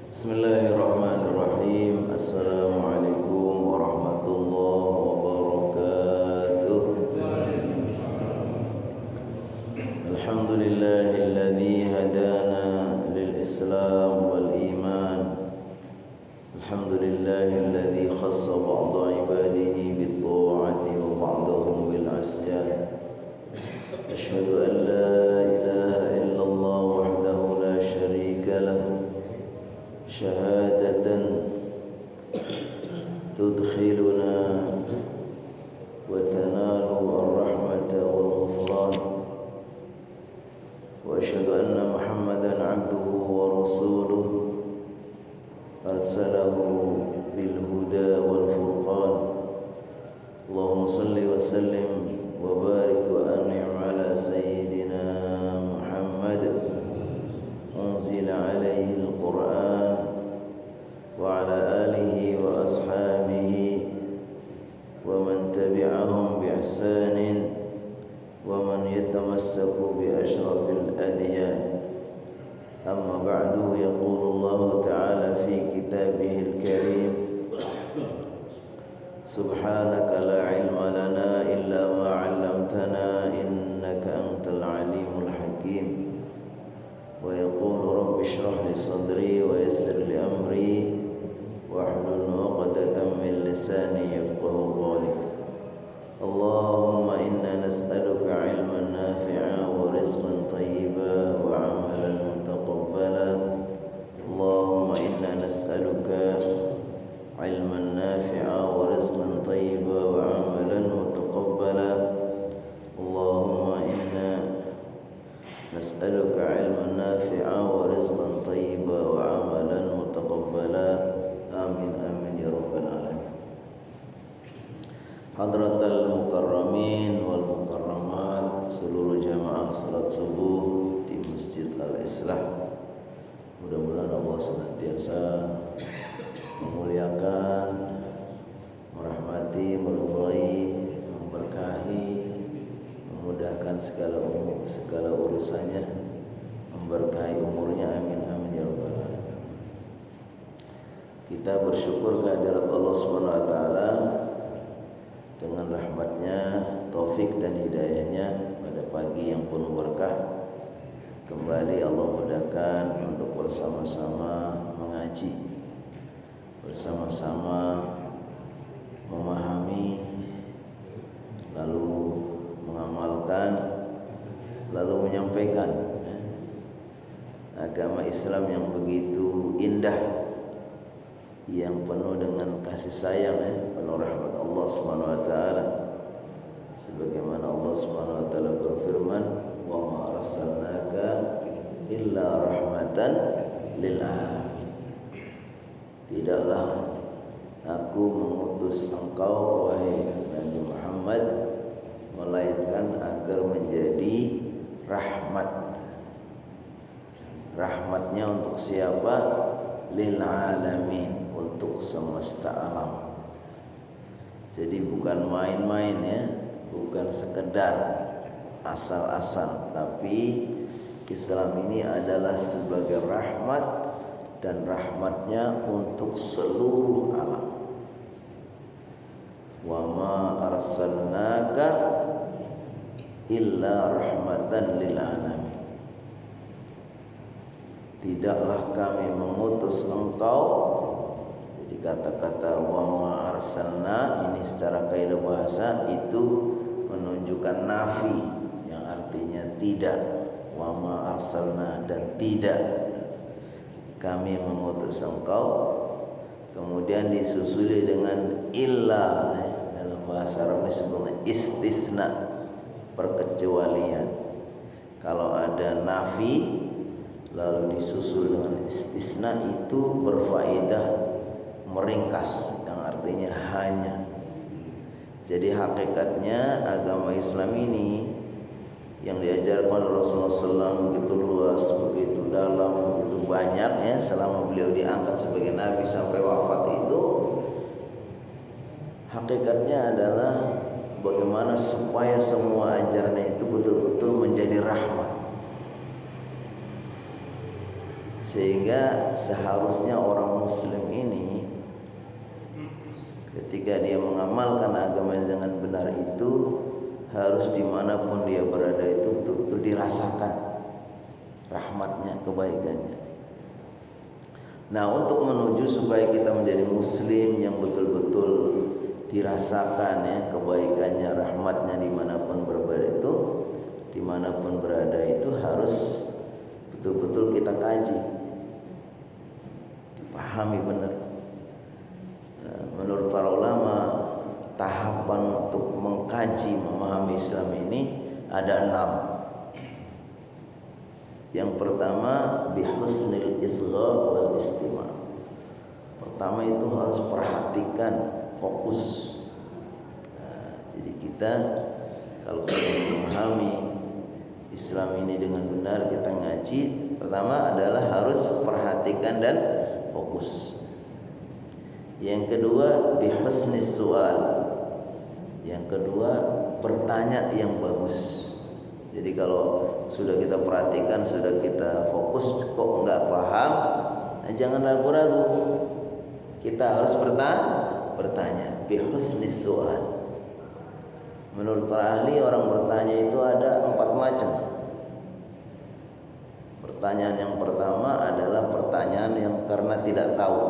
Bismillahirrahmanirrahim. Assalamualaikum warahmatullahi wabarakatuh. Alhamdulillahilladzi hadana lil Islam wal iman. Alhamdulillahilladzi khassa ba'da ibadihi bit ta'ati wa ba'dahum bil 'asyan. Asyhadu an la ilaha illallah wahdahu la syarika lahu شهادة تدخلنا وتنال الرحمة والغفران وأشهد أن محمدا عبده ورسوله أرسله بالهدى والفرقان اللهم صل وسلم وبارك وأنعم على سيدنا محمد أنزل عليه القرآن وعلى آله وأصحابه ومن تبعهم بإحسان ومن يتمسك بأشرف الأديان أما بعد يقول الله تعالى في كتابه الكريم سبحانك لا علم لنا إلا ما علمتنا إنك أنت العليم الحكيم ويقول رب اشرح لي صدري ويسر لي أمري واحلل عقدة من لساني يفقهوا قولي اللهم إنا نسألك علما نافعا ورزقا طيبا وعملا متقبلا اللهم إنا نسألك علما نافعا ورزقا طيبا وعملا متقبلا اللهم إنا نسألك علما نافعا ورزقا طيبا وعملا متقبلا آمين آمين يا رب العالمين. Hadratal mukarramin wal mukarramat, seluruh jamaah salat subuh di Masjid Al-Islah, mudah-mudahan Allah senantiasa memuliakan, merahmati, meridhai, memberkahi, memudahkan segala urusannya, memberkahi umurnya, amin amin ya rabbal alamin. Kita bersyukur kehadirat Allah Subhanahu wa taala dengan rahmatnya, taufik dan hidayahnya pada pagi yang penuh berkah. Kembali Allah mudahkan untuk bersama-sama mengaji, bersama-sama memahami, lalu mengamalkan, lalu menyampaikan agama Islam yang begitu indah, yang penuh dengan kasih sayang, penuh rahmat Allah Subhanahu wa taala. Sebagaimana Allah Subhanahu wa taala berfirman, "Wa ma arsalnaka illa rahmatan lil alamin." Tidaklah aku mengutus engkau wahai Nabi Muhammad melainkan agar menjadi rahmat. Rahmatnya untuk siapa? Lil alamin, untuk semesta alam. Jadi bukan main-main ya, bukan sekedar asal-asal, tapi Islam ini adalah sebagai rahmat, dan rahmatnya untuk seluruh alam. Wa ma arsalnaka illa rahmatan lil alamin. Tidaklah kami mengutus engkau. Jadi kata-kata wa ma arsalna ini secara kaidah bahasa itu menunjukkan nafi, yang artinya tidak. Wa ma arsalna, dan tidak kami mengutus engkau. Kemudian disusuli dengan illa, dalam bahasa Arab disebut istisna, perkecualian. Kalau ada nafi lalu disusul dengan istisna, itu berfaedah meringkas, yang artinya hanya. Jadi hakikatnya agama Islam ini yang diajarkan Rasulullah SAW begitu luas, begitu dalam, begitu banyak ya, selama beliau diangkat sebagai Nabi sampai wafat itu, hakikatnya adalah bagaimana supaya semua ajaran itu betul-betul menjadi rahmat. Sehingga seharusnya orang muslim ini ketika dia mengamalkan agamanya dengan benar itu harus dimanapun dia berada itu betul-betul dirasakan rahmatnya, kebaikannya. Nah, untuk menuju supaya kita menjadi muslim yang betul-betul dirasakan ya kebaikannya, rahmatnya dimanapun berada itu harus betul-betul kita kaji, dipahami benar. Nah, menurut para ulama, tahapan untuk mengkaji, memahami Islam ini ada 6. Yang pertama, bihusnil isgha wal istima'. Pertama itu harus perhatikan, fokus. Nah, jadi kita kalau memahami Islam ini dengan benar, kita ngaji, pertama adalah harus perhatikan dan fokus. Yang kedua, bihusnis su'al. Yang kedua, bertanya yang bagus. Jadi kalau sudah kita perhatikan, sudah kita fokus, kok enggak paham, nah jangan ragu-ragu. Kita harus bertanya. Bihusnis su'al. Menurut para ahli, orang bertanya itu ada 4 macam. Pertanyaan yang pertama adalah pertanyaan yang karena tidak tahu.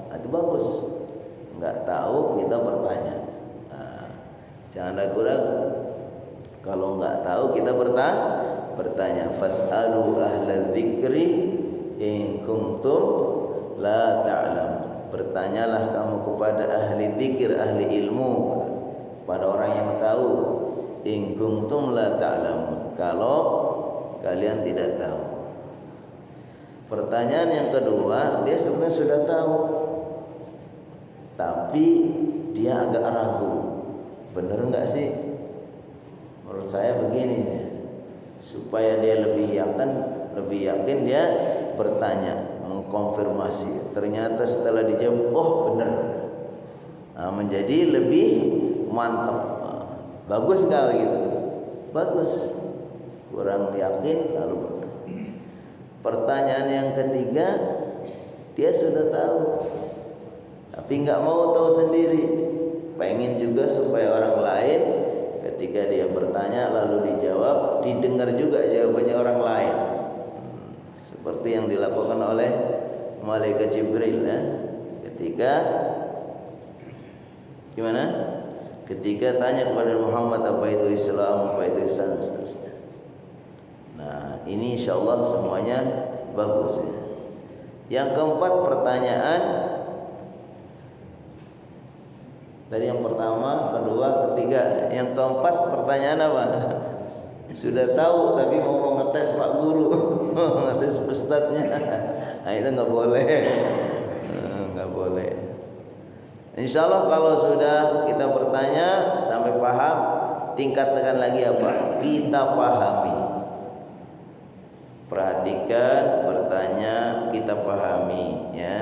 Nah, itu bagus. Enggak tahu kita bertanya. Nah, jangan ragu-ragu. Kalau enggak tahu kita bertanya. Fas'alu ahla dzikri in kuntum la ta'lamun. Bertanyalah kamu kepada ahli dzikir, ahli ilmu, pada orang yang tahu. In kuntum la ta'lamun, kalau kalian tidak tahu. Pertanyaan yang kedua, dia sebenarnya sudah tahu, tapi dia agak ragu. Benar enggak sih? Menurut saya begini, supaya dia lebih yakin dia bertanya, mengkonfirmasi. Ternyata setelah dijawab, oh benar. Nah, menjadi lebih mantap. Bagus sekali gitu. Bagus. Kurang yakin lalu bertanya. Pertanyaan yang ketiga, dia sudah tahu, tapi nggak mau tahu sendiri. Pengen juga supaya orang lain ketika dia bertanya lalu dijawab, didengar juga jawabannya orang lain. Seperti yang dilakukan oleh Malaikat Jibril ya. Ketika gimana? Ketika tanya kepada Muhammad apa itu Islam, apa itu ihsan dan seterusnya. Nah, ini insyaallah semuanya bagus ya. Yang keempat, pertanyaan dari yang pertama, kedua, ketiga. Yang keempat, pertanyaan apa? Sudah tahu tapi mau ngetes Pak Guru, ngetes ustadznya. Nah, itu nggak boleh. Nggak boleh. Insyaallah kalau sudah kita bertanya sampai paham, tingkatkan lagi apa? Kita pahami. Perhatikan, bertanya, kita pahami ya.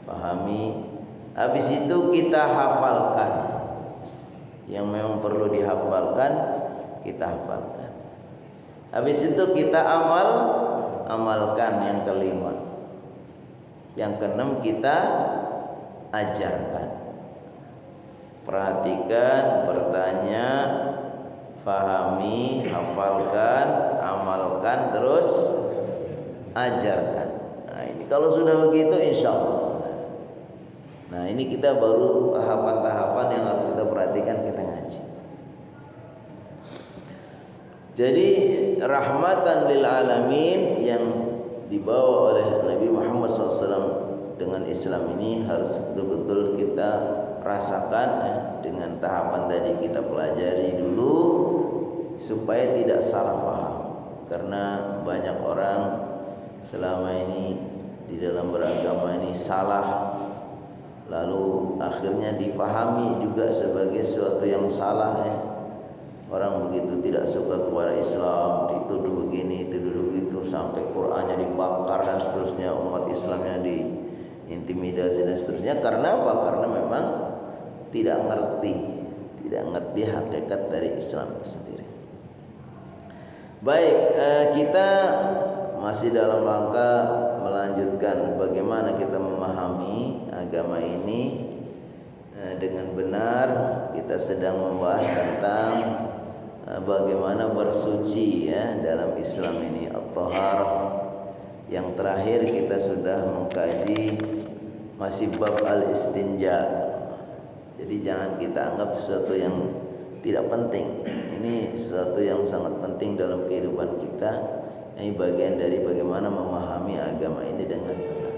Pahami. Habis itu kita hafalkan. Yang memang perlu dihafalkan, kita hafalkan. Habis itu kita amalkan yang kelima. Yang keenam kita ajarkan. Perhatikan, bertanya, pahami, hafalkan, amalkan, terus ajarkan. Nah, ini kalau sudah begitu insyaallah. Nah, ini kita baru tahapan-tahapan yang harus kita perhatikan kita ngaji. Jadi rahmatan lil alamin yang dibawa oleh Nabi Muhammad SAW dengan Islam ini harus betul-betul kita rasakan ya, dengan tahapan tadi kita pelajari dulu supaya tidak salah paham. Karena banyak orang selama ini di dalam beragama ini salah, lalu akhirnya difahami juga sebagai sesuatu yang salah ya. Orang begitu tidak suka kepada Islam, dituduh begini, dituduh begitu, sampai Qur'annya dibakar dan seterusnya, umat Islamnya diintimidasi dan seterusnya. Karena apa? Karena memang tidak ngerti hakikat dari Islam itu sendiri. Baik, kita masih dalam rangka melanjutkan bagaimana kita memahami agama ini dengan benar. Kita sedang membahas tentang bagaimana bersuci ya dalam Islam ini, at-taharah. Yang terakhir kita sudah mengkaji masih bab al-istinja. Jadi jangan kita anggap sesuatu yang tidak penting. Ini sesuatu yang sangat penting dalam kehidupan kita. Ini bagian dari bagaimana memahami agama ini dengan benar.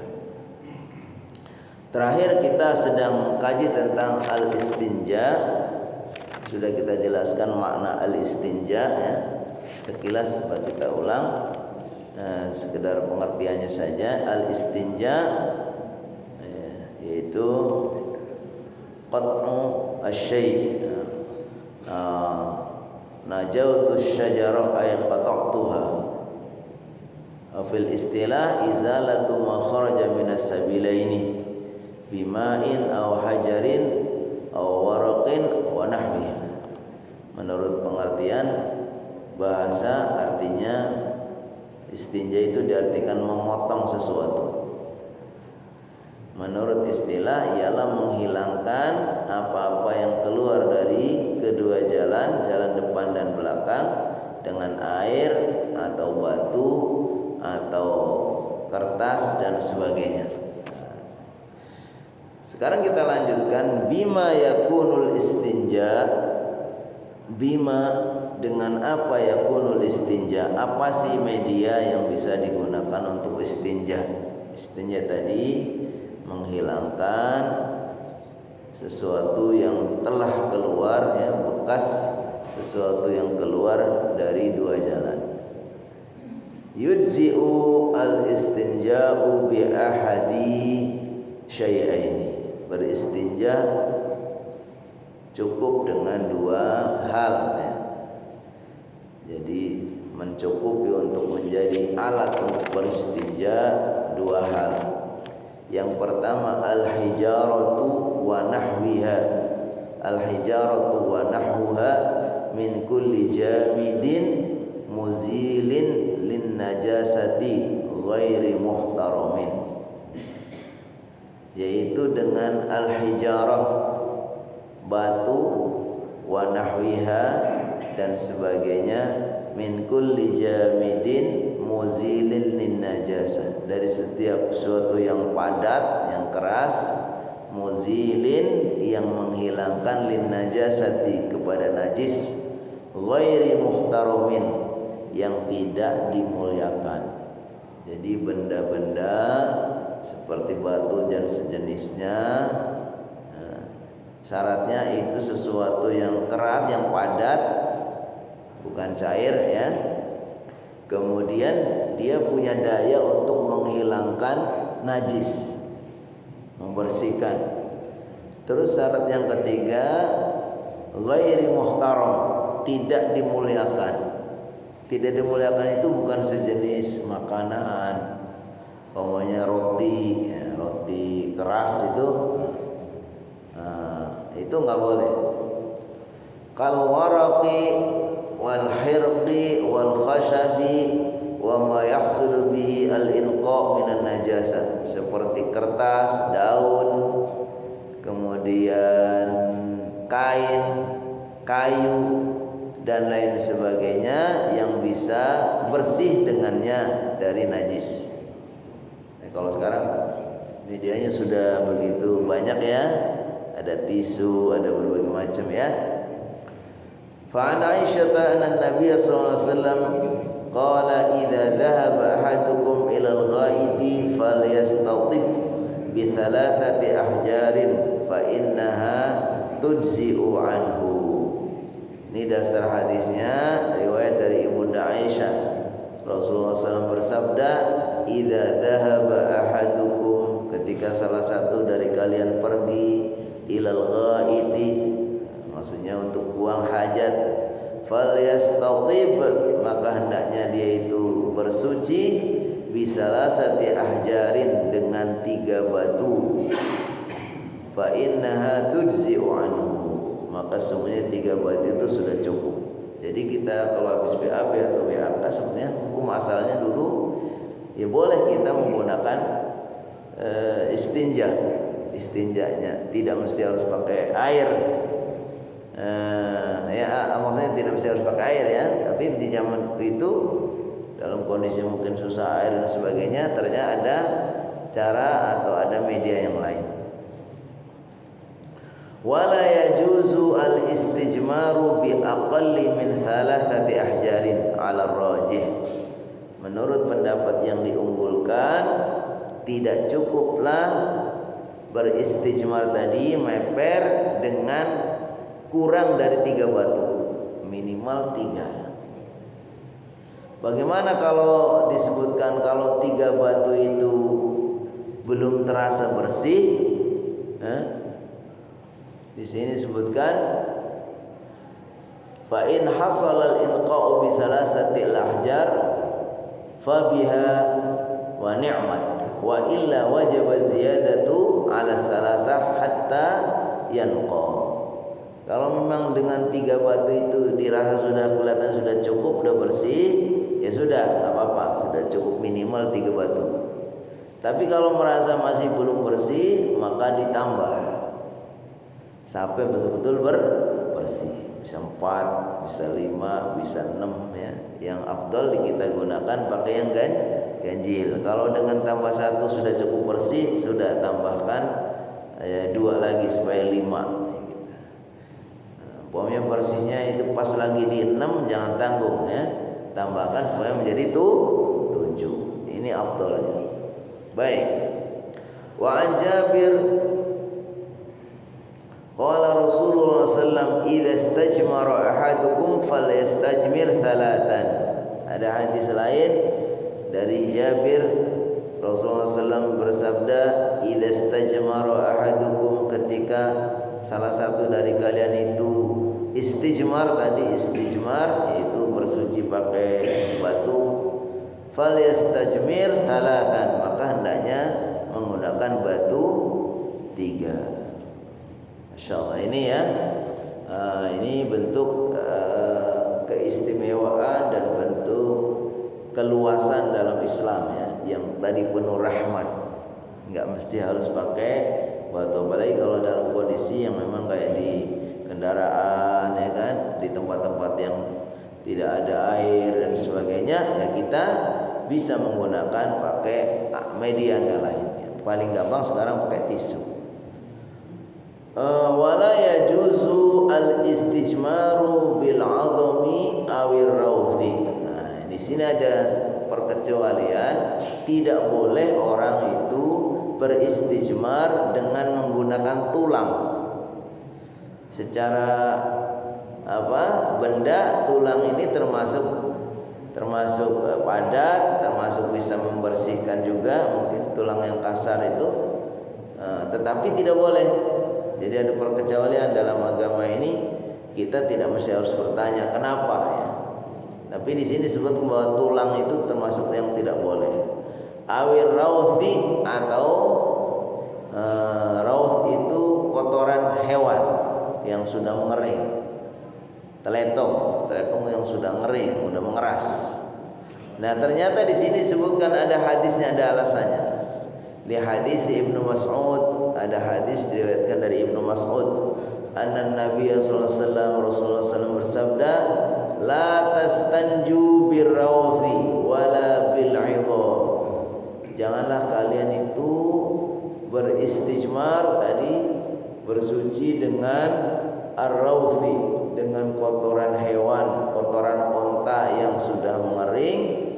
Terakhir kita sedang mengkaji tentang al-istinja. Sudah kita jelaskan makna al-istinja ya. Sekilas coba kita ulang, sekedar pengertiannya saja. Al-istinja yaitu qat'u asy-syai', najautu asy-syajarah ay qata'tuha. Fil istilah izalatu ma kharaja minas sabilaini bima'in aw hajarin aw waraqin wa nahwiha. Menurut pengertian bahasa artinya istinja itu diartikan memotong sesuatu. Menurut istilah ialah menghilangkan apa-apa yang keluar dari kedua jalan depan dan belakang dengan air atau batu atau kertas dan sebagainya. Sekarang kita lanjutkan bima yakunul istinja. Bima, dengan apa yakunul istinja? Apa sih media yang bisa digunakan untuk istinja? Istinja tadi menghilangkan sesuatu yang telah keluar ya, bekas sesuatu yang keluar dari dua jalan. Yujzi'u al-istinja'u bi ahadi syai'aini. Beristinja cukup dengan dua hal ya. Jadi mencukupi untuk menjadi alat untuk beristinja dua hal. Yang pertama al-hijaratu wa nahwiha. Al-hijaratu wa nahwuha min kulli jamidin muzilin lin najasati ghairi muhtaramin. Yaitu dengan al-hijarah, batu, wa nahwiha dan sebagainya, min kulli jamidin muzilin lin najasah, dari setiap sesuatu yang padat, yang keras, muzilin yang menghilangkan lin najasati kepada najis, ghairi muhtaramin yang tidak dimuliakan. Jadi benda-benda seperti batu dan sejenisnya, syaratnya itu sesuatu yang keras, yang padat, bukan cair ya. Kemudian dia punya daya untuk menghilangkan najis, membersihkan. Terus syarat yang ketiga, ghairi muhtaram, tidak dimuliakan. Tidak dimuliakan itu bukan sejenis makanan, pokoknya roti ya, roti keras itu nggak boleh. Kal waraqi wal hirqi wal khashabi wa ma yahsulu bihi al inqa' minan najasah, seperti kertas, daun, kemudian kain, kayu dan lain sebagainya yang bisa bersih dengannya dari najis. Kalau sekarang medianya sudah begitu banyak ya, ada tisu, ada berbagai macam ya. Fa an Aisyah anna Nabiy sallallahu alaihi wasallam qala idza dhahaba ahadukum ila al-ghaiti falyastatib bi thalathati ahjarin fa innaha tujzi'u anhu. Ini dasar hadisnya, riwayat dari Ibunda Aisyah. Rasulullah SAW bersabda, idza dhahaba ahadukum, ketika salah satu dari kalian pergi ilal ghaiti, maksudnya untuk buang hajat, falyastatib, maka hendaknya dia itu bersuci bisalasati ahjarin, dengan 3 batu, fa innaha tujzi'u anhu, maka semuanya 3 batu itu sudah cukup. Jadi kita kalau habis BAB atau BAK sebenarnya hukum asalnya dulu ya boleh kita menggunakan istinjanya, tidak mesti harus pakai air. Ya maksudnya tidak mesti harus pakai air ya, tapi di zaman itu dalam kondisi mungkin susah air dan sebagainya, ternyata ada cara atau ada media yang lain. Wala yajuzu al-istijmaru bi aqalli min thalathati ahjarin 'ala rajih. Menurut pendapat yang diunggulkan, tidak cukuplah beristijmar tadi meper dengan kurang dari 3 batu, minimal 3. Bagaimana kalau disebutkan kalau 3 batu itu belum terasa bersih? Di sini disebutkan fa in hasala al-inqa'u bi salasati al-ahjar fa biha wa ni'mat wa illa wajaba ziyadatu ala salasah hatta yanqa. Kalau memang dengan 3 batu itu dirasa sudah kelihatan sudah cukup, sudah bersih, ya sudah, enggak apa-apa, sudah cukup minimal 3 batu. Tapi kalau merasa masih belum bersih, maka ditambah sampai betul-betul bersih. Bisa 4, bisa 5, bisa 6 ya. Yang afdal kita gunakan pakai yang ganjil. Kalau dengan tambah 1 sudah cukup bersih, sudah tambahkan 2 lagi supaya 5. Pokoknya bersihnya itu pas lagi di 6, jangan tanggung ya. Tambahkan supaya menjadi 7. Ini afdalnya. Baik. Wa an Jabir qala Rasulullah sallallahu alaihi wasallam idza istajmara ahadukum falyastajmir thalathan. Ada hadis lain dari Jabir, Rasulullah SAW bersabda, idza istajmara ahadukum, ketika salah satu dari kalian itu istijmar, tadi istijmar yaitu bersuci pakai batu, falyastajmir thalathan, maka hendaknya menggunakan batu 3. Masyaallah, ini ya, ini bentuk keistimewaan dan bentuk keluasan dalam Islam ya, yang tadi penuh rahmat. Enggak mesti harus pakai batu, apalagi kalau dalam kondisi yang memang kayak di kendaraan ya kan, di tempat-tempat yang tidak ada air dan sebagainya, ya kita bisa menggunakan pakai media yang lainnya. Paling gampang sekarang pakai tisu. Wala yajuzu al-istijmaru bil 'adami awir rawthi. Nah, di sini ada perkecualian, tidak boleh orang itu beristijmar dengan menggunakan tulang. Secara benda tulang ini termasuk padat, termasuk bisa membersihkan juga, mungkin tulang yang kasar itu, tetapi tidak boleh. Jadi ada perkecualian dalam agama ini, kita tidak mesti harus bertanya kenapa ya. Tapi di sini disebut bahwa tulang itu termasuk yang tidak boleh. Awir rawthi, atau rawth itu kotoran hewan yang sudah mengering. Teletong yang sudah ngering, sudah mengeras. Nah, ternyata di sini disebutkan ada hadisnya, ada alasannya. Di hadis Ibnu Mas'ud, ada hadis diriwayatkan dari Ibnu Mas'ud, anna Nabi sallallahu alaihi wasallam, Rasulullah SAW bersabda, la tastanju birrawthi wala bil 'idham. Janganlah kalian itu beristijmar tadi, bersuci dengan ar-rawthi, dengan kotoran hewan, kotoran onta yang sudah mengering,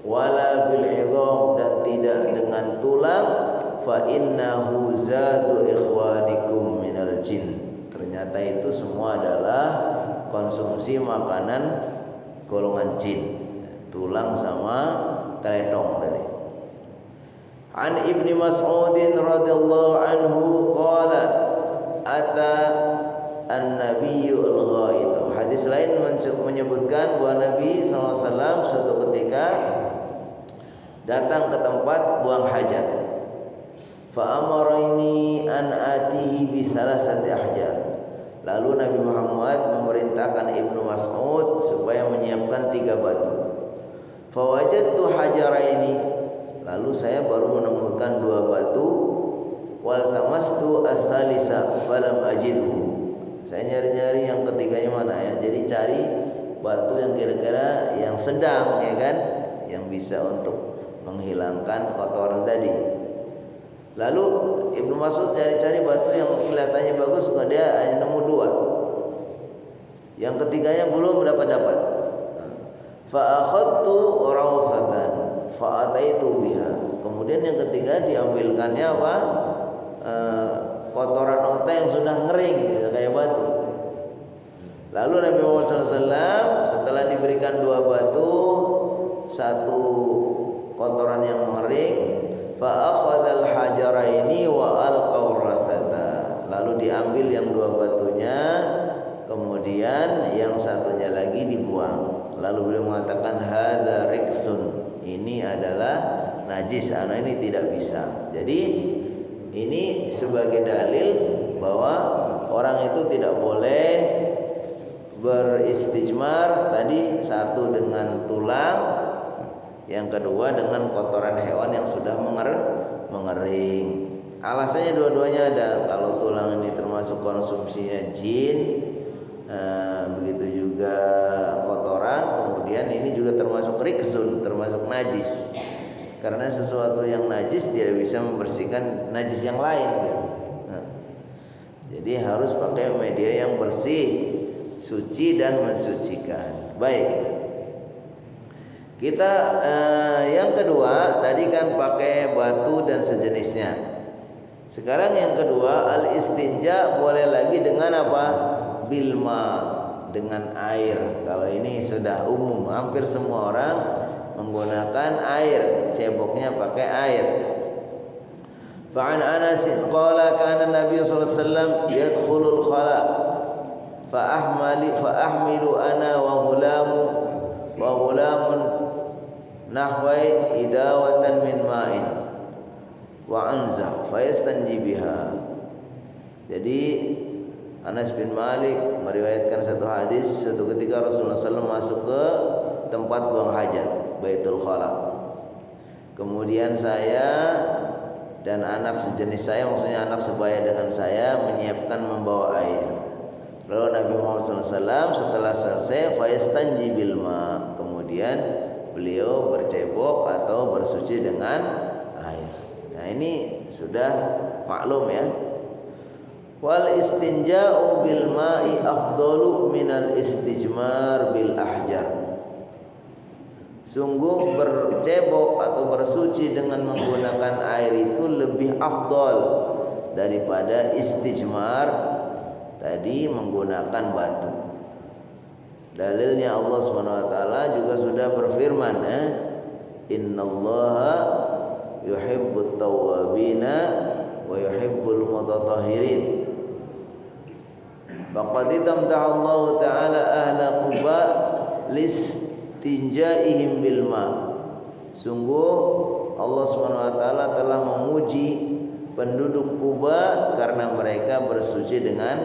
wala bil 'idham, dan tidak dengan tulang, fa innahu zatu ikhwanikum minal jin. Ternyata itu semua adalah konsumsi makanan golongan jin, tulang sama teletong tadi. An Ibnu Mas'ud radhiyallahu anhu qala ata an-nabiyyul ghaid. Hadis lain menyebutkan bahwa Nabi SAW suatu ketika datang ke tempat buang hajat. Fa amarani an atihi bi salasati ahjar. Lalu Nabi Muhammad memerintahkan Ibnu Mas'ud supaya menyiapkan 3 batu. Fa wajadtu hajaraini, Lalu saya baru menemukan 2 batu. Wal tamastu as-salisa falam ajidhu. Saya nyari-nyari yang ketiganya mana ya. Jadi cari batu yang kira-kira yang sedang, ya kan, yang bisa untuk menghilangkan kotoran tadi. Lalu Ibnu Mas'ud cari-cari batu yang kelihatannya bagus, dia hanya nemu 2. Yang ketiganya belum dapat. Fa akhadtu rawhatan fa ataitu biha. Kemudian yang ketiga diambilkannya apa? Kotoran onta yang sudah ngering kayak batu. Lalu Nabi Muhammad SAW setelah diberikan 2 batu, 1 kotoran yang mengering, fa akhadhal hajaraini wa alqawrathata. Lalu diambil yang 2 batunya, kemudian yang satunya lagi dibuang. Lalu beliau mengatakan hadza riksun, ini adalah najis, ini tidak bisa. Jadi ini sebagai dalil bahwa orang itu tidak boleh beristijmar tadi, 1 dengan tulang, yang kedua dengan kotoran hewan yang sudah mengering. Alasannya dua-duanya ada. Kalau tulang ini termasuk konsumsinya jin, begitu juga kotoran, kemudian ini juga termasuk riksun, termasuk najis. Karena sesuatu yang najis tidak bisa membersihkan najis yang lain. Jadi harus pakai media yang bersih, suci dan mensucikan. Baik. Kita yang kedua tadi kan pakai batu dan sejenisnya. Sekarang yang kedua, al-istinja boleh lagi dengan apa? Bilma, dengan air. Kalau ini sudah umum, hampir semua orang menggunakan air, ceboknya pakai air. Fa'an Anas qala kana Nabi sallallahu alaihi wasallam yadkhulul khala fa'ahmilu ana wa ghulamun nahwai idawatan min ma'in wa anza fayastanji biha. Jadi Anas bin Malik meriwayatkan satu hadis, suatu ketika Rasulullah SAW masuk ke tempat buang hajat, Baitul Khala. Kemudian saya dan anak sejenis saya, maksudnya anak sebaya dengan saya, menyiapkan membawa air. Lalu Nabi Muhammad SAW setelah selesai fayastanji bilma, kemudian beliau bercebok atau bersuci dengan air. Nah ini sudah maklum ya. Wal istinja'u bil ma'i afdalu minal istijmar bil ahjar. Sungguh bercebok atau bersuci dengan menggunakan air itu lebih afdal daripada istijmar tadi menggunakan batu. Dalilnya Allah SWT juga sudah berfirman, innallaha yuhibbut tawwabina wa yuhibbul mutatahhirin. Faqad tamdahallahu ta'ala ahla Quba listinjaihim bil ma. Sungguh Allah SWT telah memuji penduduk Quba karena mereka bersuci dengan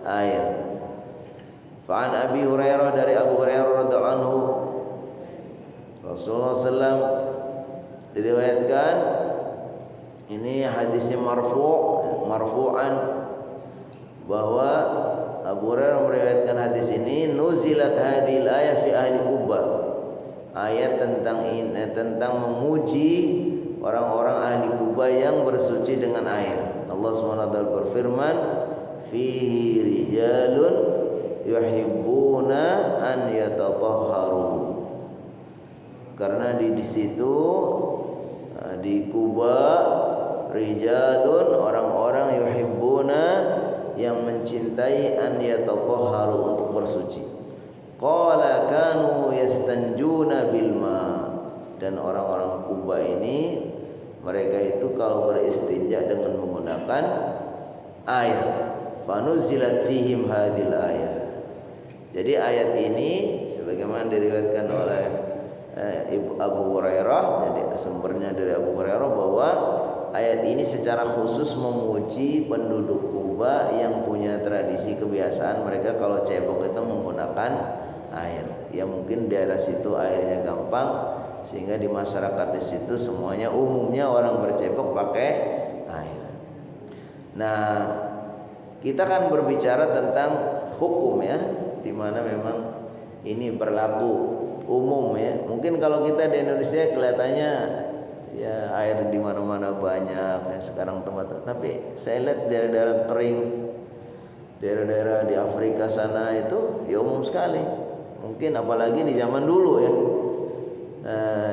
air. Fa'an Abi Hurairah, dari Abu Hurairah radhiyallahu anhu, Rasulullah SAW diriwayatkan, ini hadisnya marfu'an, bahwa Abu Hurairah meriwayatkan hadis ini, nuzilat hadhil ayah fi ahli Quba. Ayat tentang memuji orang-orang ahli Quba yang bersuci dengan air. Allah SWT berfirman, fihi rijalun yuhibbuna an yatatahharu. Karena di situ di Quba, rijalun, orang-orang, yuhibbuna, yang mencintai, an yatatahharu, untuk bersuci. Qala kanu yastanjuna bilma. Dan orang-orang Quba ini, mereka itu kalau beristinja dengan menggunakan air. Fanuzilat fihim hadhil ayah. Jadi ayat ini sebagaimana diriwayatkan oleh Abu Hurairah, jadi sumbernya dari Abu Hurairah, bahwa ayat ini secara khusus memuji penduduk Quba yang punya tradisi kebiasaan mereka kalau cebok itu menggunakan air. Ya mungkin daerah situ airnya gampang, sehingga di masyarakat di situ semuanya umumnya orang bercebok pakai air. Nah, kita kan berbicara tentang hukum ya, di mana memang ini berlaku umum ya. Mungkin kalau kita di Indonesia kelihatannya ya air di mana-mana banyak ya sekarang tempat, tapi saya lihat daerah-daerah kering, daerah-daerah di Afrika sana itu ya umum sekali. Mungkin apalagi di zaman dulu ya.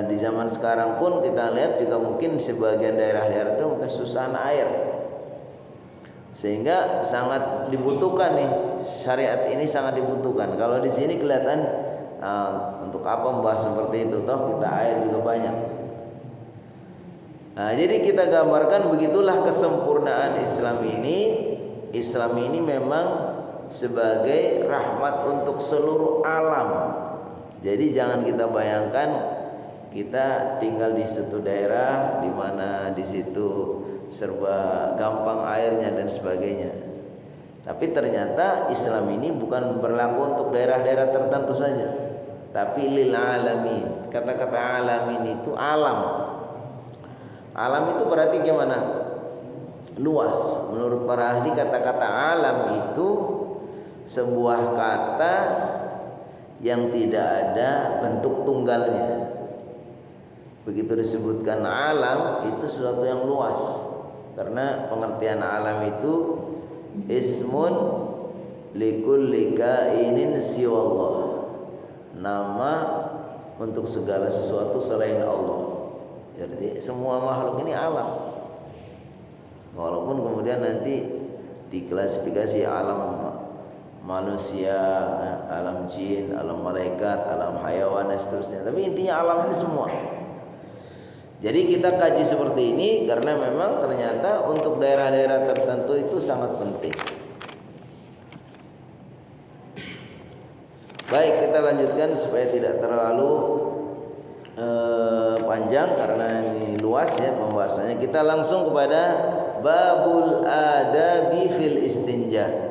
Di zaman sekarang pun kita lihat juga mungkin sebagian daerah-daerah itu kesusahan air, sehingga sangat dibutuhkan nih, syariat ini sangat dibutuhkan. Kalau di sini kelihatan untuk apa membahas seperti itu, toh kita air juga banyak. Nah, jadi kita gambarkan begitulah kesempurnaan Islam ini. Islam ini memang sebagai rahmat untuk seluruh alam. Jadi jangan kita bayangkan kita tinggal di suatu daerah di mana di situ serba gampang airnya dan sebagainya. Tapi ternyata Islam ini bukan berlaku untuk daerah-daerah tertentu saja, tapi lil alamin. Kata-kata alamin itu alam. Alam itu berarti gimana? Luas. Menurut para ahli kata-kata alam itu sebuah kata yang tidak ada bentuk tunggalnya. Begitu disebutkan alam itu sesuatu yang luas, karena pengertian alam itu ismun likulli kainin siwallah, nama untuk segala sesuatu selain Allah. Jadi semua makhluk ini alam, walaupun kemudian nanti diklasifikasi alam manusia, alam jin, alam malaikat, alam hayawan dan seterusnya. Tapi intinya alam ini semua. Jadi kita kaji seperti ini karena memang ternyata untuk daerah-daerah tertentu itu sangat penting. Baik, kita lanjutkan supaya tidak terlalu panjang karena ini luas ya pembahasannya. Kita langsung kepada babul adabi fil istinja.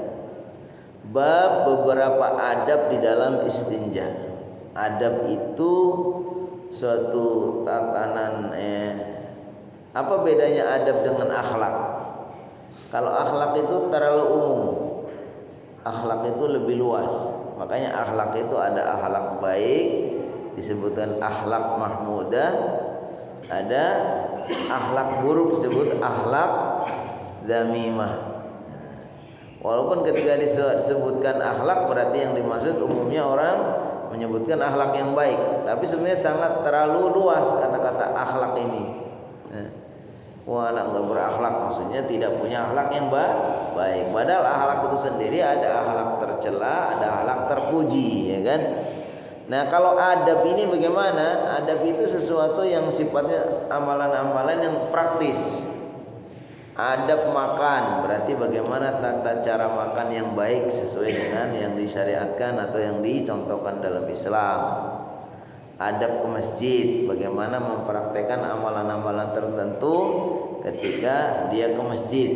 Bab beberapa adab di dalam istinja. Adab itu suatu tatanan apa bedanya adab dengan akhlak? Kalau akhlak itu terlalu umum, akhlak itu lebih luas. Makanya akhlak itu ada akhlak baik, disebutkan akhlak mahmudah, ada akhlak buruk disebut akhlak dzamimah. Walaupun ketika disebutkan akhlak berarti yang dimaksud umumnya orang menyebutkan akhlak yang baik, tapi sebenarnya sangat terlalu luas kata-kata akhlak ini. Wah, anak nggak berakhlak maksudnya tidak punya akhlak yang baik. Padahal akhlak itu sendiri ada akhlak tercela, ada akhlak terpuji, ya kan? Nah, kalau adab ini bagaimana? Adab itu sesuatu yang sifatnya amalan-amalan yang praktis. Adab makan berarti bagaimana tata cara makan yang baik sesuai dengan yang disyariatkan atau yang dicontohkan dalam Islam. Adab ke masjid bagaimana mempraktekkan amalan-amalan tertentu ketika dia ke masjid.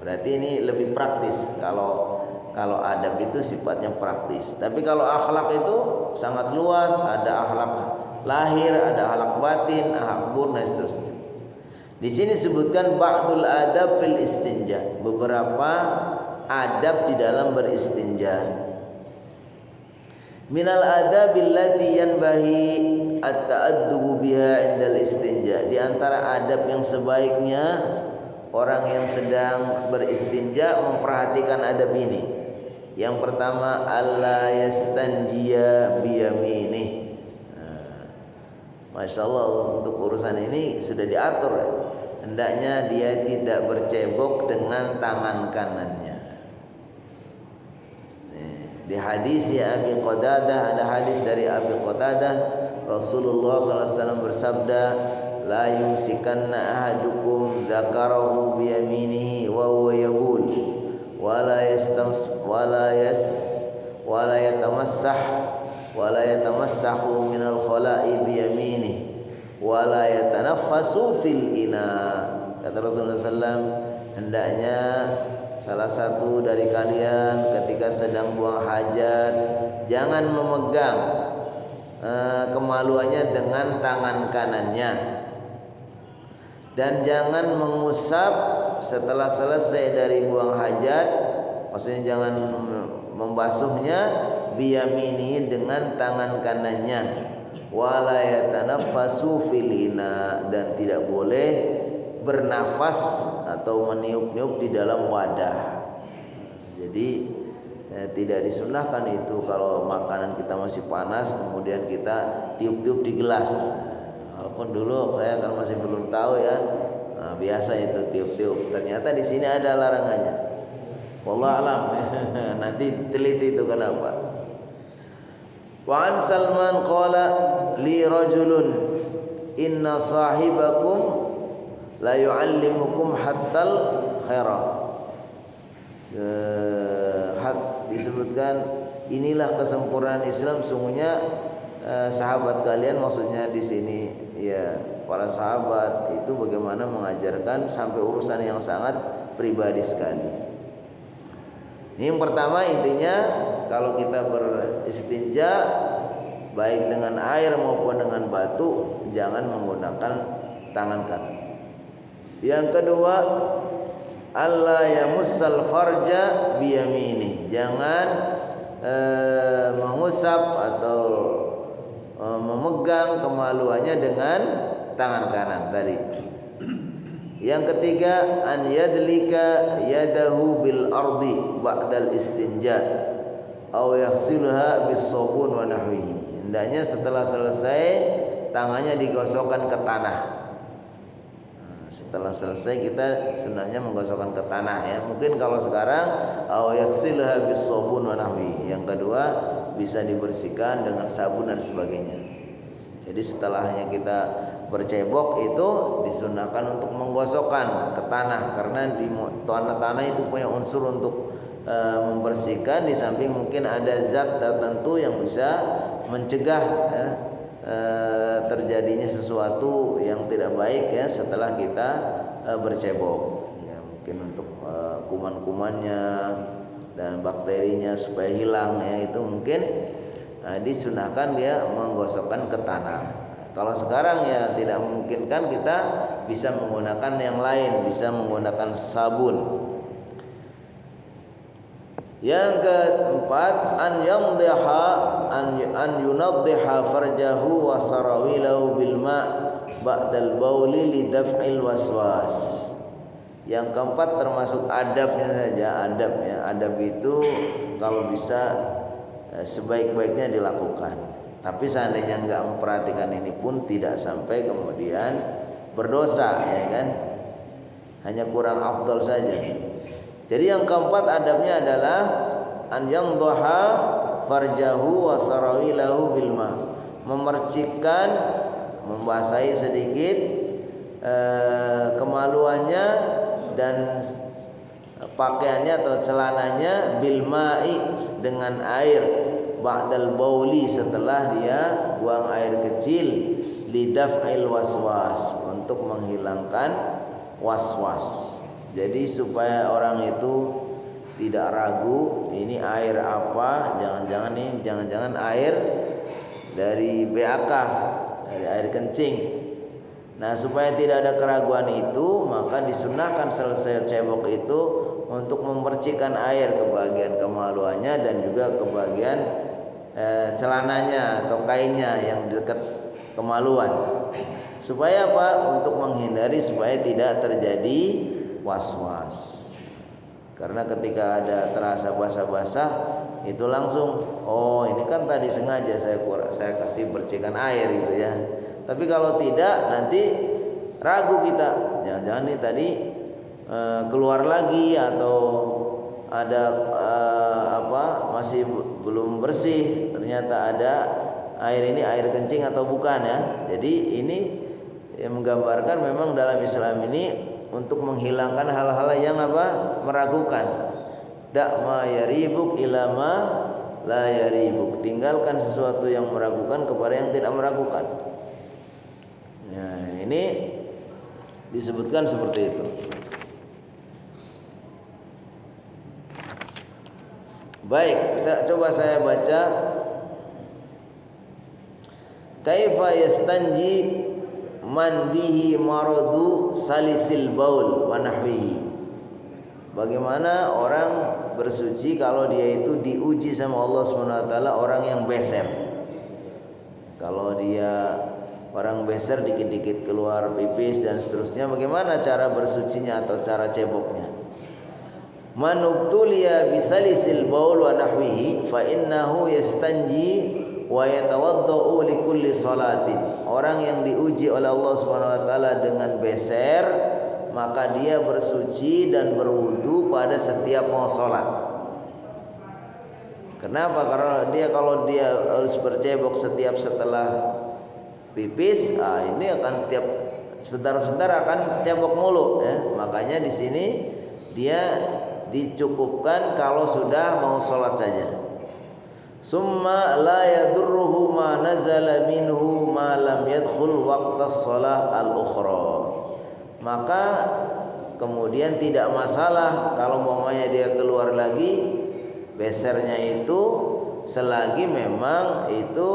Berarti ini lebih praktis. Kalau adab itu sifatnya praktis. Tapi kalau akhlak itu sangat luas, ada akhlak lahir, ada akhlak batin, akhlak buruk dan seterusnya. Di sini disebutkan ba'dul adab fil istinja, beberapa adab di dalam beristinja. Minal adabil lati yanbahi at-ta'addubu biha indal istinja. Di antara adab yang sebaiknya orang yang sedang beristinja memperhatikan adab ini. Yang pertama, alla yastanjiya biyaminih. Masya Allah, untuk urusan ini sudah diatur. Hendaknya dia tidak bercebok dengan tangan kanannya. Di hadis ya Abi Qatadah, ada hadis dari Abi Qatadah, Rasulullah SAW bersabda, la yumsikanna ahadukum dzakarahu biyaminihi wa huwa yabul wa la yatamassahu minal khala'i biyaminih wa la yatanaffasu fil ina. Kata Rasulullah SAW, hendaknya salah satu dari kalian ketika sedang buang hajat jangan memegang kemaluannya dengan tangan kanannya. Dan jangan mengusap setelah selesai dari buang hajat, maksudnya jangan membasuhnya biyamini dengan tangan kanannya. Wala yatanaffasu fil ina, dan tidak boleh bernafas atau meniup-niup di dalam wadah. Jadi tidak disunahkan itu kalau makanan kita masih panas kemudian kita tiup-tiup di gelas. Walaupun dulu saya kan masih belum tahu ya, biasa itu tiup-tiup. Ternyata di sini ada larangannya. Wallahu alam. Nanti teliti itu kenapa. Wa an Salman qala li rajulun inna sahibakum la yu'allimukum hattal khaira. Disebutkan inilah kesempurnaan Islam, sungguhnya sahabat kalian, maksudnya di sini ya para sahabat itu bagaimana mengajarkan sampai urusan yang sangat pribadi sekali. Ini yang pertama, intinya kalau kita beristinja baik dengan air maupun dengan batu jangan menggunakan tangan kanan. Yang kedua, alla yamussal farja biyamini, jangan mengusap atau memegang kemaluannya dengan tangan kanan tadi. Yang ketiga, an yadlika yadahu bil ardi ba'dal istinja aw yaghsilha bis sabun wa nahwihi. Hendaknya setelah selesai tangannya digosokkan ke tanah. Setelah selesai kita sunahnya menggosokkan ke tanah ya. Mungkin kalau sekarang aw yaghsilha bis sabun wa nahwihi. Yang kedua bisa dibersihkan dengan sabun dan sebagainya. Jadi setelahnya kita bercebok itu disunahkan untuk menggosokkan ke tanah, karena di tanah itu punya unsur untuk membersihkan, di samping mungkin ada zat tertentu yang bisa mencegah ya, terjadinya sesuatu yang tidak baik ya setelah kita bercebok ya, mungkin untuk kuman-kumannya dan bakterinya supaya hilang ya, itu mungkin disunahkan dia menggosokkan ke tanah. Kalau sekarang ya tidak memungkinkan, kita bisa menggunakan yang lain, bisa menggunakan sabun. Yang keempat, an yamdiha an yunaddiha farjahu wa sarawilahu bil ma' ba'dal bauli li daf'il waswas. Yang keempat termasuk adabnya saja, adabnya. Adab itu kalau bisa sebaik-baiknya dilakukan. Tapi seandainya enggak memperhatikan ini pun tidak sampai kemudian berdosa ya kan. Hanya kurang afdal saja. Jadi yang keempat adabnya adalah an yamdhaha farjahu wa sarawilahu bil ma. Memercikkan, membasahi sedikit kemaluannya dan pakaiannya atau celananya bil ma'i, dengan air, ba'dal bauli, setelah dia buang air kecil, lidaf'il waswas, untuk menghilangkan waswas. Jadi supaya orang itu tidak ragu ini air apa, jangan-jangan air dari BAK, dari air kencing. Nah, supaya tidak ada keraguan itu, maka disunahkan selesai cebok itu untuk memercikkan air ke bagian kemaluannya dan juga ke bagian celananya atau kainnya yang dekat kemaluan. Supaya apa? Untuk menghindari supaya tidak terjadi was-was. Karena ketika ada terasa basah-basah itu langsung, oh ini kan tadi sengaja saya kasih percikan air gitu ya. Tapi kalau tidak nanti ragu kita, jangan-jangan nih tadi keluar lagi atau ada masih belum bersih, ternyata ada air ini air kencing atau bukan ya. Jadi ini yang menggambarkan memang dalam Islam ini untuk menghilangkan hal-hal yang meragukan. Da' ma yaribuk ila ma la yaribuk. Tinggalkan sesuatu yang meragukan kepada yang tidak meragukan. Nah, ini disebutkan seperti itu. Baik, coba saya baca kaifa yastanji man bihi maradu salisil baul wa nahwihi. Bagaimana orang bersuci kalau dia itu diuji sama Allah Subhanahu wa taala orang yang beser. Kalau dia orang beser dikit-dikit keluar pipis dan seterusnya, bagaimana cara bersucinya atau cara ceboknya? Manubtuliya bisalisil baul wa nahwihi fa innahu yastanji wa yatawaddau li kulli salatin. Orang yang diuji oleh Allah Subhanahu wa taala dengan beser, maka dia bersuci dan berwudu pada setiap mau salat. Kenapa? Karena kalau dia harus bercebok setiap setelah pipis, ini akan setiap sebentar-sebentar akan cebok mulu ya. Makanya di sini dia dicukupkan kalau sudah mau salat saja. Summa la yadurruhu ma nazala minhu ma lam yadkhul waqtas shalah al-ukhra. Maka kemudian tidak masalah kalau umpamanya dia keluar lagi besernya itu selagi memang itu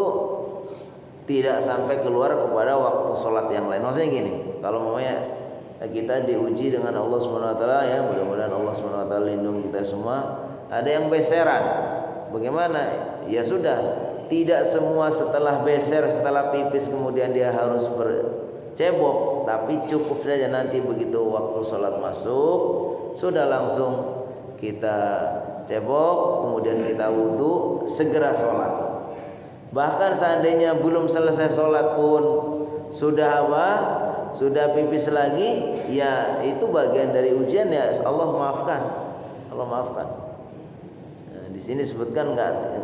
tidak sampai keluar kepada waktu sholat yang lain. Maksudnya gini, kalau umpamanya kita diuji dengan Allah Subhanahu wa taala ya, mudah-mudahan Allah Subhanahu wa taala lindungi kita semua. Ada yang beseran. Bagaimana? Ya sudah, tidak semua setelah beser, setelah pipis kemudian dia harus bercebok, tapi cukup saja nanti begitu waktu sholat masuk sudah langsung kita cebok, kemudian kita wudu, segera sholat. Bahkan seandainya belum selesai sholat pun sudah apa? Sudah pipis lagi, ya itu bagian dari ujian ya, Allah maafkan. Allah maafkan. Nah, di sini sebutkan enggak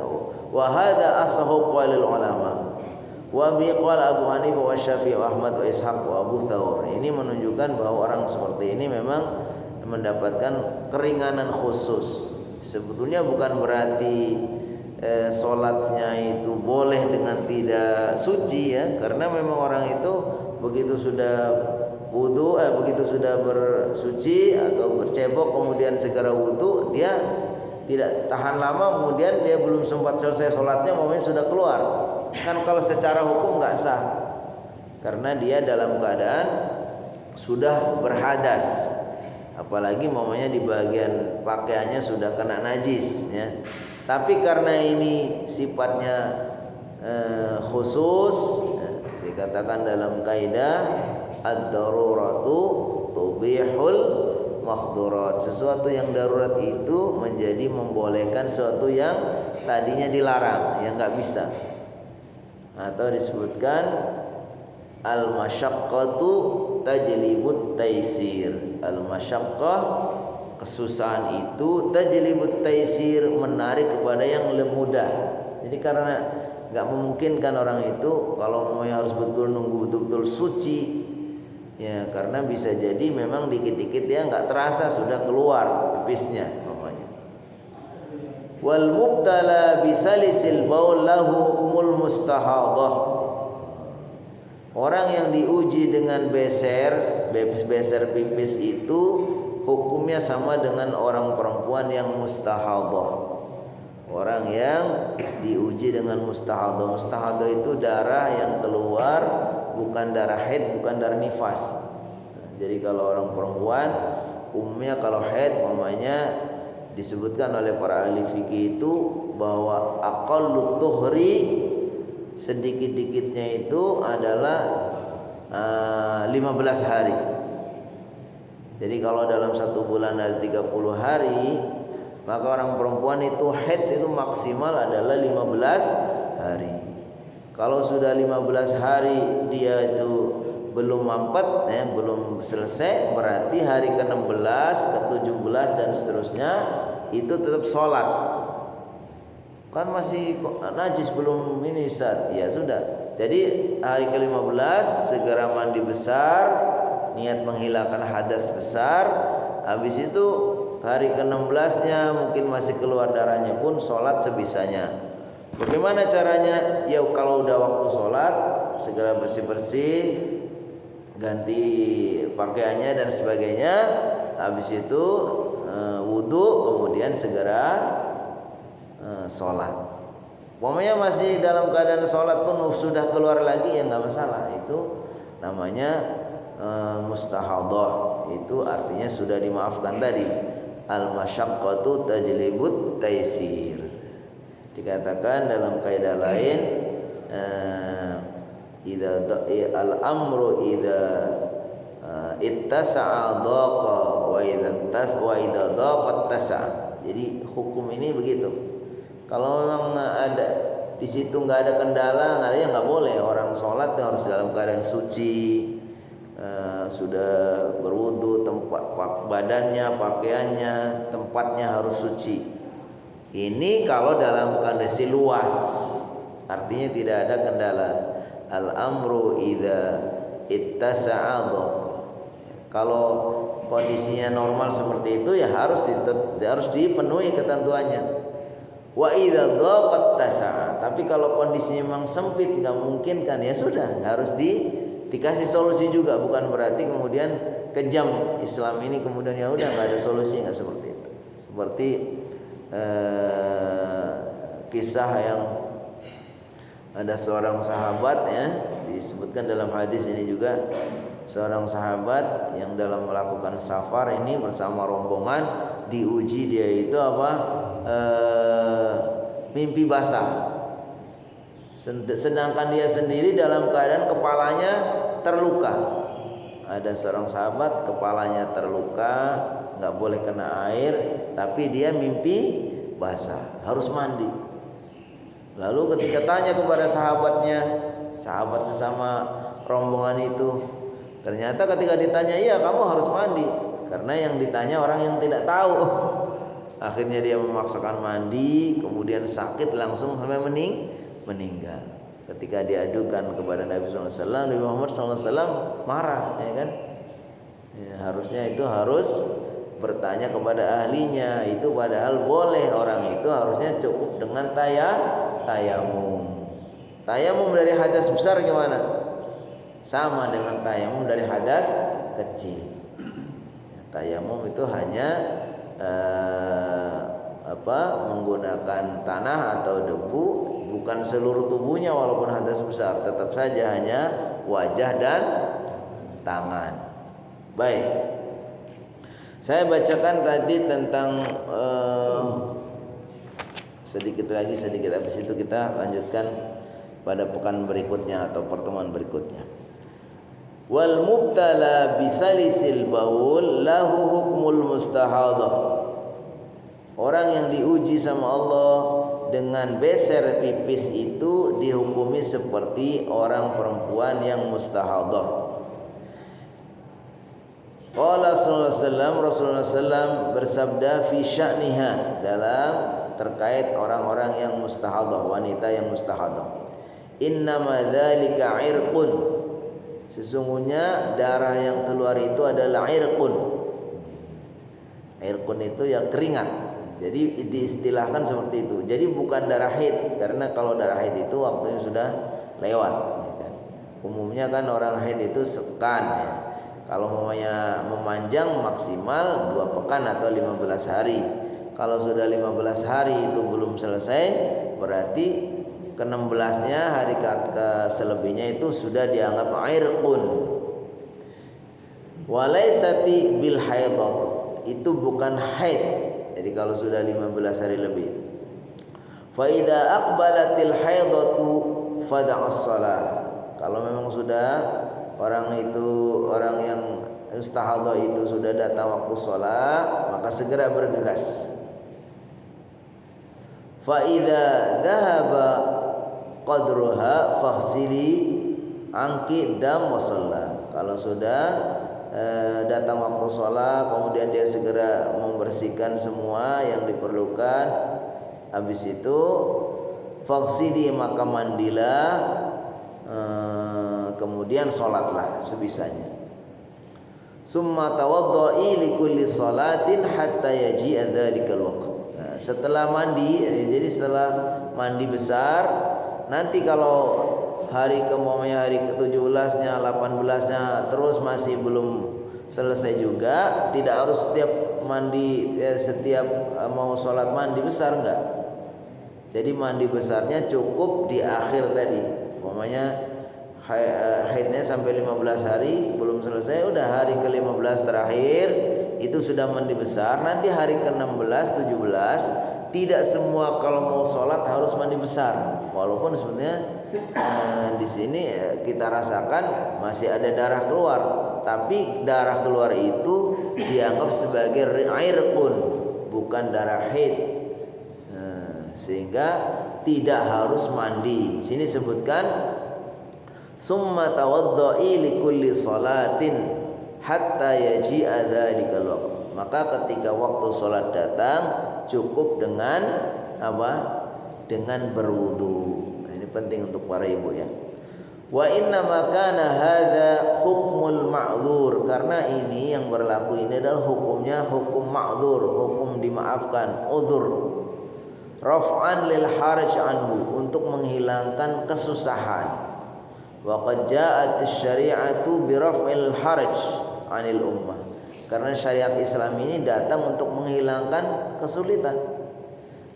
wa hadza ashahu qalil ulama. Wa bi qala Abu Hanifah wa Syafi'i wa Ahmad wa Ishaq wa Abu Thawr. Ini menunjukkan bahwa orang seperti ini memang mendapatkan keringanan khusus. Sebetulnya bukan berarti sholatnya itu boleh dengan tidak suci ya, karena memang orang itu begitu sudah wudu, begitu sudah bersuci atau bercebok kemudian segera wudu, dia tidak tahan lama, kemudian dia belum sempat selesai sholatnya momennya sudah keluar. Kan kalau secara hukum nggak sah, karena dia dalam keadaan sudah berhadas, apalagi momennya di bagian pakaiannya sudah kena najis ya. Tapi karena ini sifatnya khusus ya, dikatakan dalam kaidah ad-daruratu tubihul makhdurat. Sesuatu yang darurat itu menjadi membolehkan sesuatu yang tadinya dilarang, yang nggak bisa. Atau disebutkan al-masyaqqatu tajlibut taisir. Al-masyaqqah, kesusahan itu, tajlibut taisir, menarik kepada yang mudah. Jadi karena nggak memungkinkan orang itu kalau mau harus betul nunggu betul-betul suci ya, karena bisa jadi memang dikit-dikit ya nggak terasa sudah keluar pipisnya namanya. Wal mubtala bisalisil baul lahu humul mustahadhah. Orang yang diuji dengan beser pipis itu hukumnya sama dengan orang perempuan yang mustahadhah. Orang yang diuji dengan mustahadhah. Mustahadhah itu darah yang keluar bukan darah haid, bukan darah nifas. Jadi kalau orang perempuan umumnya kalau haid mamanya disebutkan oleh para ahli fikih itu bahwa aqallut tuhri, sedikit-dikitnya itu adalah 15 hari. Jadi kalau dalam satu bulan ada 30 hari, maka orang perempuan itu haid itu maksimal adalah 15 hari. Kalau sudah 15 hari dia itu belum mampet ya, belum selesai, berarti hari ke-16, ke-17 dan seterusnya itu tetap sholat. Kan masih najis belum ini Ustaz. Ya sudah. Jadi hari ke-15 segera mandi besar, niat menghilangkan hadas besar. Habis itu hari ke-16-nya mungkin masih keluar darahnya pun sholat sebisanya. Bagaimana caranya? Ya kalau udah waktu sholat segera bersih-bersih, ganti pakaiannya dan sebagainya. Habis itu wudu, kemudian segera sholat. Pokoknya masih dalam keadaan sholat pun sudah keluar lagi ya nggak masalah. Itu namanya mustahadhah. Itu artinya sudah dimaafkan tadi. Al masyaqqatu tajlibut taisir. Dikatakan dalam kaidah lain al amru idza ittasa'a dhaqa wa idza dhaqat tasa'a. Jadi hukum ini begitu. Kalau memang ada di situ nggak ada kendala, nggak ada ya nggak boleh. Orang sholat harus dalam keadaan suci, sudah berwudu, tempat badannya, pakaiannya, tempatnya harus suci. Ini kalau dalam kondisi luas, artinya tidak ada kendala. Al amru idza ittasa'a dhaqa. Kalau kondisinya normal seperti itu ya harus dipenuhi ketentuannya. Wa idza dhaqat tasa'a. Tapi kalau kondisinya memang sempit nggak mungkin kan ya sudah harus dikasih solusi juga, bukan berarti kemudian kejam Islam ini kemudian ya udah nggak ada solusi, nggak seperti itu. Seperti kisah yang ada seorang sahabat ya, disebutkan dalam hadis ini juga, seorang sahabat yang dalam melakukan safar ini bersama rombongan diuji dia itu mimpi basah. Sedangkan dia sendiri dalam keadaan kepalanya terluka. Ada seorang sahabat kepalanya terluka, nggak boleh kena air, tapi dia mimpi basah, harus mandi. Lalu ketika tanya kepada sahabatnya, sahabat sesama rombongan itu, ternyata ketika ditanya, iya kamu harus mandi, karena yang ditanya orang yang tidak tahu. Akhirnya dia memaksakan mandi, kemudian sakit langsung sampai meninggal. Ketika diadukan kepada Nabi SAW, Nabi Muhammad SAW marah, ya kan? Ya, harusnya itu harus bertanya kepada ahlinya. Itu padahal boleh, orang itu harusnya cukup dengan tayamum. Tayamum dari hadas besar gimana? Sama dengan tayamum dari hadas kecil. Tayamum itu hanya menggunakan tanah atau debu, bukan seluruh tubuhnya walaupun hadas besar, tetap saja hanya wajah dan tangan. Baik, saya bacakan tadi tentang sedikit habis itu kita lanjutkan pada pekan berikutnya atau pertemuan berikutnya. Wal mubtala bisalisil baul lahu hukmul mustahadhah. Orang yang diuji sama Allah dengan beser pipis itu dihukumi seperti orang perempuan yang mustahadhah. Qala sallallahu alaihi wasallam, Rasulullah SAW bersabda fi sya'niha, dalam terkait orang-orang yang mustahadhah, wanita yang mustahadhah. Innama dzalika irqun. Sesungguhnya darah yang keluar itu adalah irqun. Irqun itu yang keringat. Jadi diistilahkan seperti itu. Jadi bukan darah haid, karena kalau darah haid itu waktunya sudah lewat, ya kan? Umumnya kan orang haid itu sekan ya. Kalau mamanya memanjang maksimal 2 pekan atau 15 hari. Kalau sudah 15 hari itu belum selesai, berarti ke-16-nya hari ke selebihnya itu sudah dianggap irqun. Walaisati bil haidah, itu bukan haid. Jadi kalau sudah 15 hari lebih. Fa idza aqbalatil haidatu fada'as shalah. Kalau memang sudah orang yang mustahadhah itu sudah datang waktu shalah, maka segera bergegas. Fa idza dhahaba qadruha faghsili anki dam wa shalla. Kalau sudah datang waktu sholat, kemudian dia segera membersihkan semua yang diperlukan. Habis itu faghsili, maka mandilah, kemudian sholatlah sebisanya. Summa tawadda'i li kulli sholatin hatta yaji'a dzalikal waqt. Nah, setelah mandi, jadi setelah mandi besar, nanti kalau hari ke-17-nya, 18-nya terus masih belum selesai juga, tidak harus setiap mandi setiap mau sholat mandi besar, enggak. Jadi mandi besarnya cukup di akhir tadi. Umpamanya haidnya sampai 15 hari belum selesai, udah hari ke-15 terakhir itu sudah mandi besar. Nanti hari ke-16, 17 tidak semua kalau mau sholat harus mandi besar. Walaupun sebenarnya di sini kita rasakan masih ada darah keluar, tapi darah keluar itu dianggap sebagai irqun, bukan darah haid. Sehingga tidak harus mandi. Di sini sebutkan summa tawadda'i likulli salatin hatta yaji'a dzalikal waqt. Maka ketika waktu salat datang cukup dengan apa? Dengan berwudu. Nah, ini penting untuk para ibu ya. Wa inna ma kana hadza hukmul ma'dzur, karena ini yang berlaku ini adalah hukumnya hukum ma'dzur, hukum dimaafkan, udzur. Raf'an lil haraj anhu, untuk menghilangkan kesusahan. Wa qad ja'at asy-syari'atu bi raf'il haraj 'anil ummah. Karena syariat Islam ini datang untuk menghilangkan kesulitan.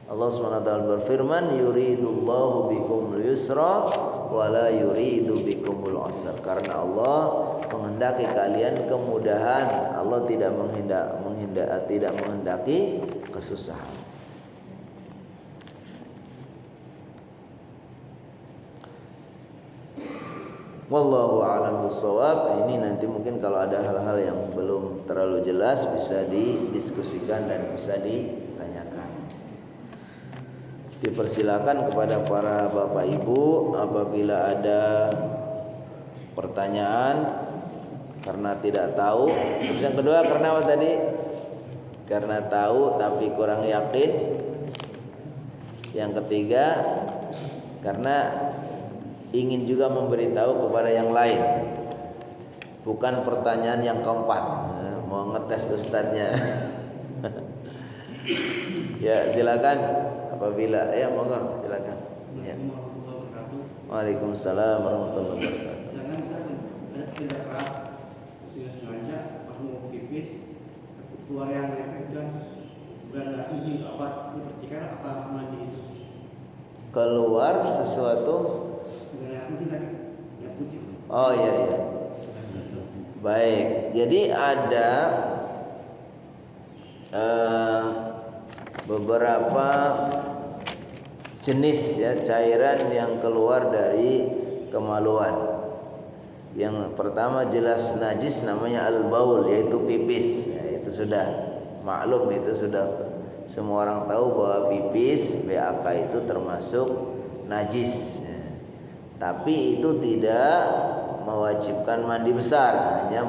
Allah SWT berfirman, yuridullahu bikumul yusra wa la yuridu bikumul usra. Karena Allah menghendaki kalian kemudahan, Allah tidak menghendaki kesusahan. Wallahu a'lam bishawab. Ini nanti mungkin kalau ada hal-hal yang belum terlalu jelas bisa didiskusikan dan bisa ditanyakan. Dipersilakan kepada para bapak ibu apabila ada pertanyaan karena tidak tahu. Terus yang kedua karena apa tadi? Karena tahu tapi kurang yakin. Yang ketiga karena ingin juga memberitahu kepada yang lain. Bukan pertanyaan yang keempat, mau ngetes ustadznya. Ya silakan apabila ya monggo silakan. Ya. Waalaikumsalam warahmatullahi wabarakatuh. Jangan kita tidak sengaja pas mau pipis keluar yang nekat kan bukan lagi apa dipercikan apa mandi itu. Keluar sesuatu. Oh iya iya. Baik. Jadi ada beberapa jenis ya cairan yang keluar dari kemaluan. Yang pertama jelas najis namanya al-baul, yaitu pipis. Ya, itu sudah maklum, itu sudah semua orang tahu bahwa pipis BAK itu termasuk najis. Ya. Tapi itu tidak mewajibkan mandi besar, hanya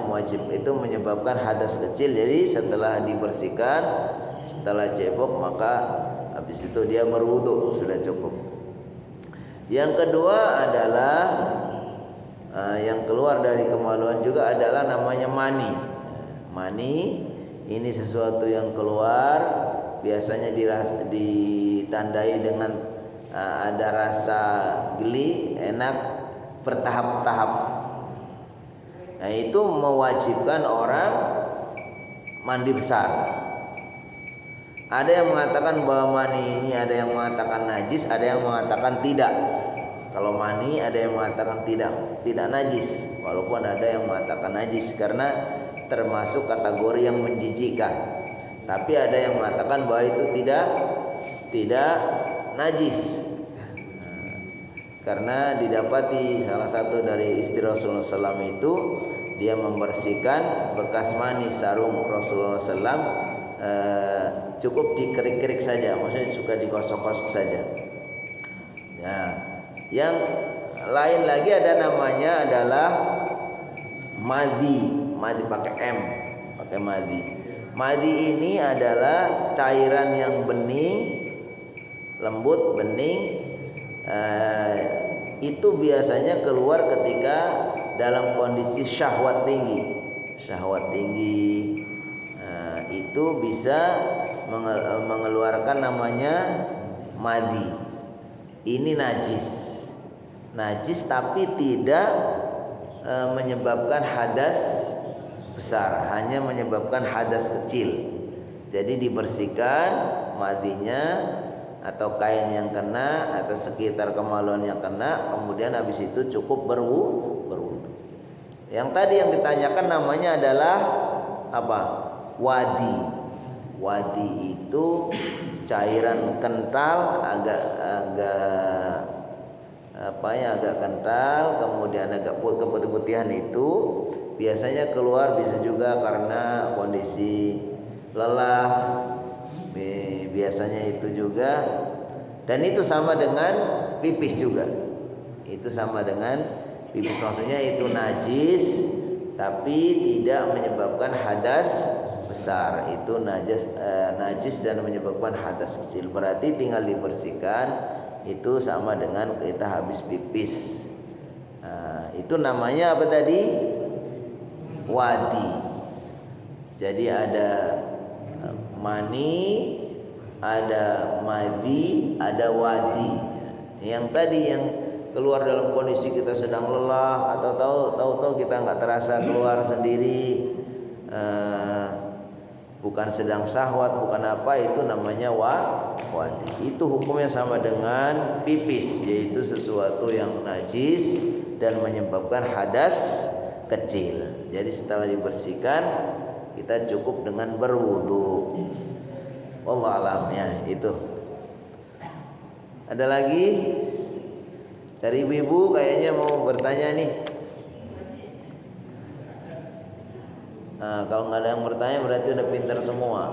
itu menyebabkan hadas kecil. Jadi setelah dibersihkan, setelah cebok maka habis itu dia berwudu, sudah cukup. Yang kedua adalah yang keluar dari kemaluan juga adalah namanya mani. Mani ini sesuatu yang keluar biasanya ditandai dengan ada rasa geli, enak, bertahap-tahap. Nah itu mewajibkan orang mandi besar. Ada yang mengatakan bahwa mani ini ada yang mengatakan najis, ada yang mengatakan tidak. Kalau mani ada yang mengatakan tidak najis, walaupun ada yang mengatakan najis karena termasuk kategori yang menjijikkan. Tapi ada yang mengatakan bahwa itu tidak najis. Karena didapati salah satu dari istri Rasulullah SAW itu dia membersihkan bekas mani sarung Rasulullah SAW, cukup dikerik-kerik saja, maksudnya suka digosok-gosok saja. Nah, yang lain lagi ada namanya adalah madhi pakai M, pakai madhi. Madhi ini adalah cairan yang bening, lembut, bening. Itu biasanya keluar ketika dalam kondisi syahwat tinggi. Itu bisa mengeluarkan namanya madhi. Ini najis tapi tidak menyebabkan hadas besar, hanya menyebabkan hadas kecil. Jadi dibersihkan madhinya, atau kain yang kena atau sekitar kemaluan yang kena, kemudian habis itu cukup berwudu. Yang tadi yang ditanyakan namanya adalah apa? Wadi. Wadi itu cairan kental agak agak kental, kemudian agak keputih-putihan itu biasanya keluar bisa juga karena kondisi lelah, biasanya itu juga, dan itu sama dengan pipis juga. Itu sama dengan pipis, maksudnya itu najis tapi tidak menyebabkan hadas besar. Itu najis dan menyebabkan hadas kecil, berarti tinggal dibersihkan. Itu sama dengan kita habis pipis. Itu namanya apa tadi? Wadi. Jadi ada mani, ada madhi, ada wadi. Yang tadi yang keluar dalam kondisi kita sedang lelah atau tahu-tahu kita nggak terasa keluar sendiri, bukan sedang syahwat, bukan apa, itu namanya wadi. Itu hukumnya sama dengan pipis, yaitu sesuatu yang najis dan menyebabkan hadas kecil. Jadi setelah dibersihkan kita cukup dengan berwudu. Wallahu alam ya itu. Ada lagi dari ibu-ibu kayaknya mau bertanya nih. Kalau nggak ada yang bertanya berarti udah pintar semua.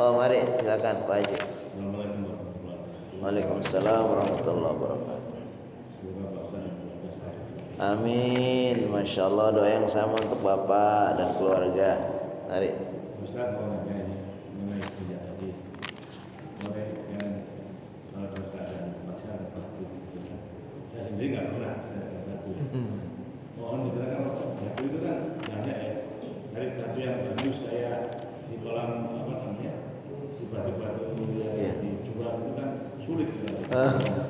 Oh mari silakan Pak Haji. Waalaikumsalam warahmatullahi wabarakatuh. Amin. Masya Allah, doa yang sama untuk Bapak dan keluarga. Mari. Ustaz mau nanya ini mengenai sejak tadi, mulai yang kalau dalam keadaan terpaksa ada batu, saya sendiri nggak pernah saya ada batu. Mohon diterangkan, batu itu kan banyak ya, dari batu yang bagus kayak di kolam apa namanya, di batu-batu yang dijual itu kan sulit.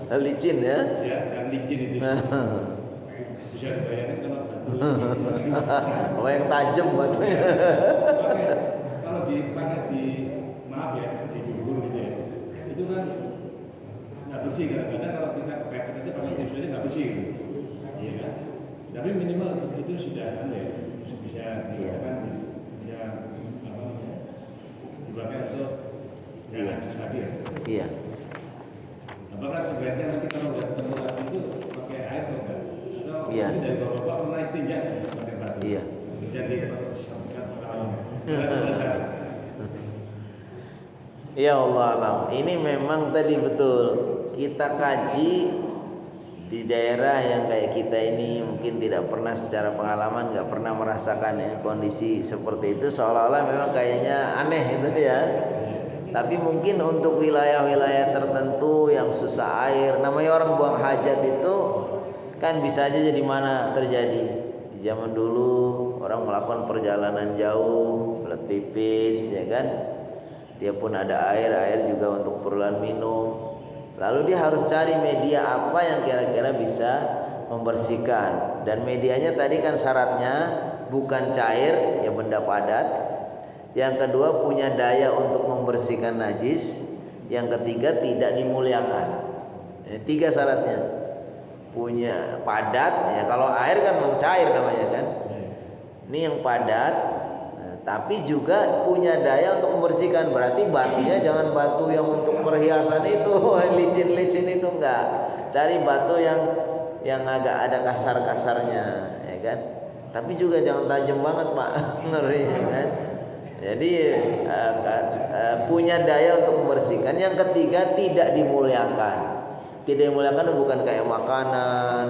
Licin ya? Ya, kan licin itu. Bisa dibayangkan kalau batu oh yang tajam batunya. Kalau dipakai di maaf ya di jubur gitu ya, itu kan nggak bersih. Kadang-kadang kalau kita pepet aja pakai tisu aja nggak bersih gitu, iya kan? Tapi minimal itu sudah kan ya bisa dikatakan bisa apa namanya dipakai untuk najis lagi ya. Iya. Apakah sebaiknya nanti kalau udah ketemu lagi itu pakai air atau enggak? Iya. Ini dari bapak pernah istinja pakai batu. Iya. Jadi sampaikan pengalaman. Ya Allah alam. Ini memang tadi betul kita kaji di daerah yang kayak kita ini mungkin tidak pernah secara pengalaman, nggak pernah merasakan ya kondisi seperti itu, seolah-olah memang kayaknya aneh itu ya. Tapi mungkin untuk wilayah-wilayah tertentu yang susah air, namanya orang buang hajat itu kan bisa aja jadi mana terjadi. Di zaman dulu orang melakukan perjalanan jauh, belet pipis ya kan. Dia pun ada air juga untuk keperluan minum. Lalu dia harus cari media apa yang kira-kira bisa membersihkan. Dan medianya tadi kan syaratnya bukan cair, ya benda padat. Yang kedua punya daya untuk membersihkan najis. Yang ketiga tidak dimuliakan. Ini 3 syaratnya. Punya padat, ya kalau air kan mau cair namanya kan. Ini yang padat, tapi juga punya daya untuk membersihkan. Berarti batunya jangan batu yang untuk perhiasan itu, licin-licin itu enggak. Cari batu yang agak ada kasar-kasarnya, ya kan. Tapi juga jangan tajam banget Pak, ngeri ya kan. Jadi punya daya untuk membersihkan. Yang ketiga tidak dimuliakan. Tidak dimuliakan bukan kayak makanan,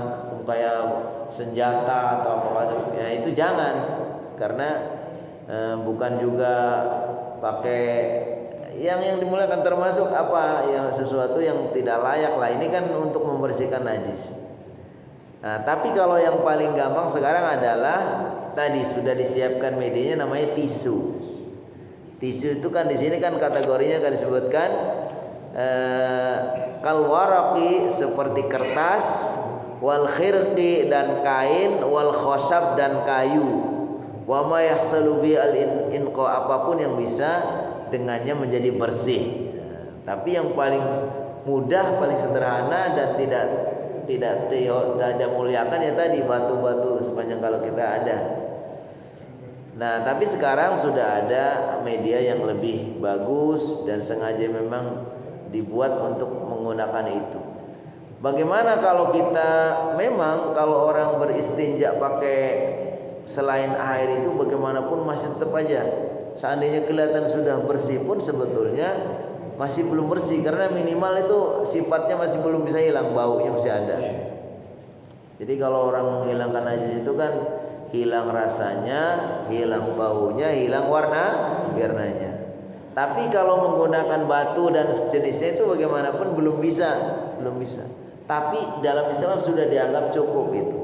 kayak senjata atau apa-apa. Ya itu jangan, karena bukan juga pakai yang dimuliakan, termasuk apa ya sesuatu yang tidak layak lah. Ini kan untuk membersihkan najis. Nah, tapi kalau yang paling gampang sekarang adalah tadi sudah disiapkan medianya namanya tisu. Tisu itu kan di sini kan kategorinya kan disebutkan kalwaraqi seperti kertas, wal khirqi dan kain, wal khosab dan kayu, wa ma yahsalu bi al inqa apapun yang bisa dengannya menjadi bersih. Tapi yang paling mudah, paling sederhana dan tidak muliakan ya tadi batu-batu sepanjang kalau kita ada. Nah, tapi sekarang sudah ada media yang lebih bagus dan sengaja memang dibuat untuk menggunakan itu. Bagaimana kalau kita memang kalau orang beristinja pakai selain air itu bagaimanapun masih tetap aja seandainya kelihatan sudah bersih pun sebetulnya masih belum bersih karena minimal itu sifatnya masih belum bisa hilang, baunya masih ada. Jadi kalau orang menghilangkan najis itu kan hilang rasanya, hilang baunya, hilang warnanya. Tapi kalau menggunakan batu dan sejenisnya itu bagaimanapun belum bisa. Tapi dalam Islam sudah dianggap cukup itu.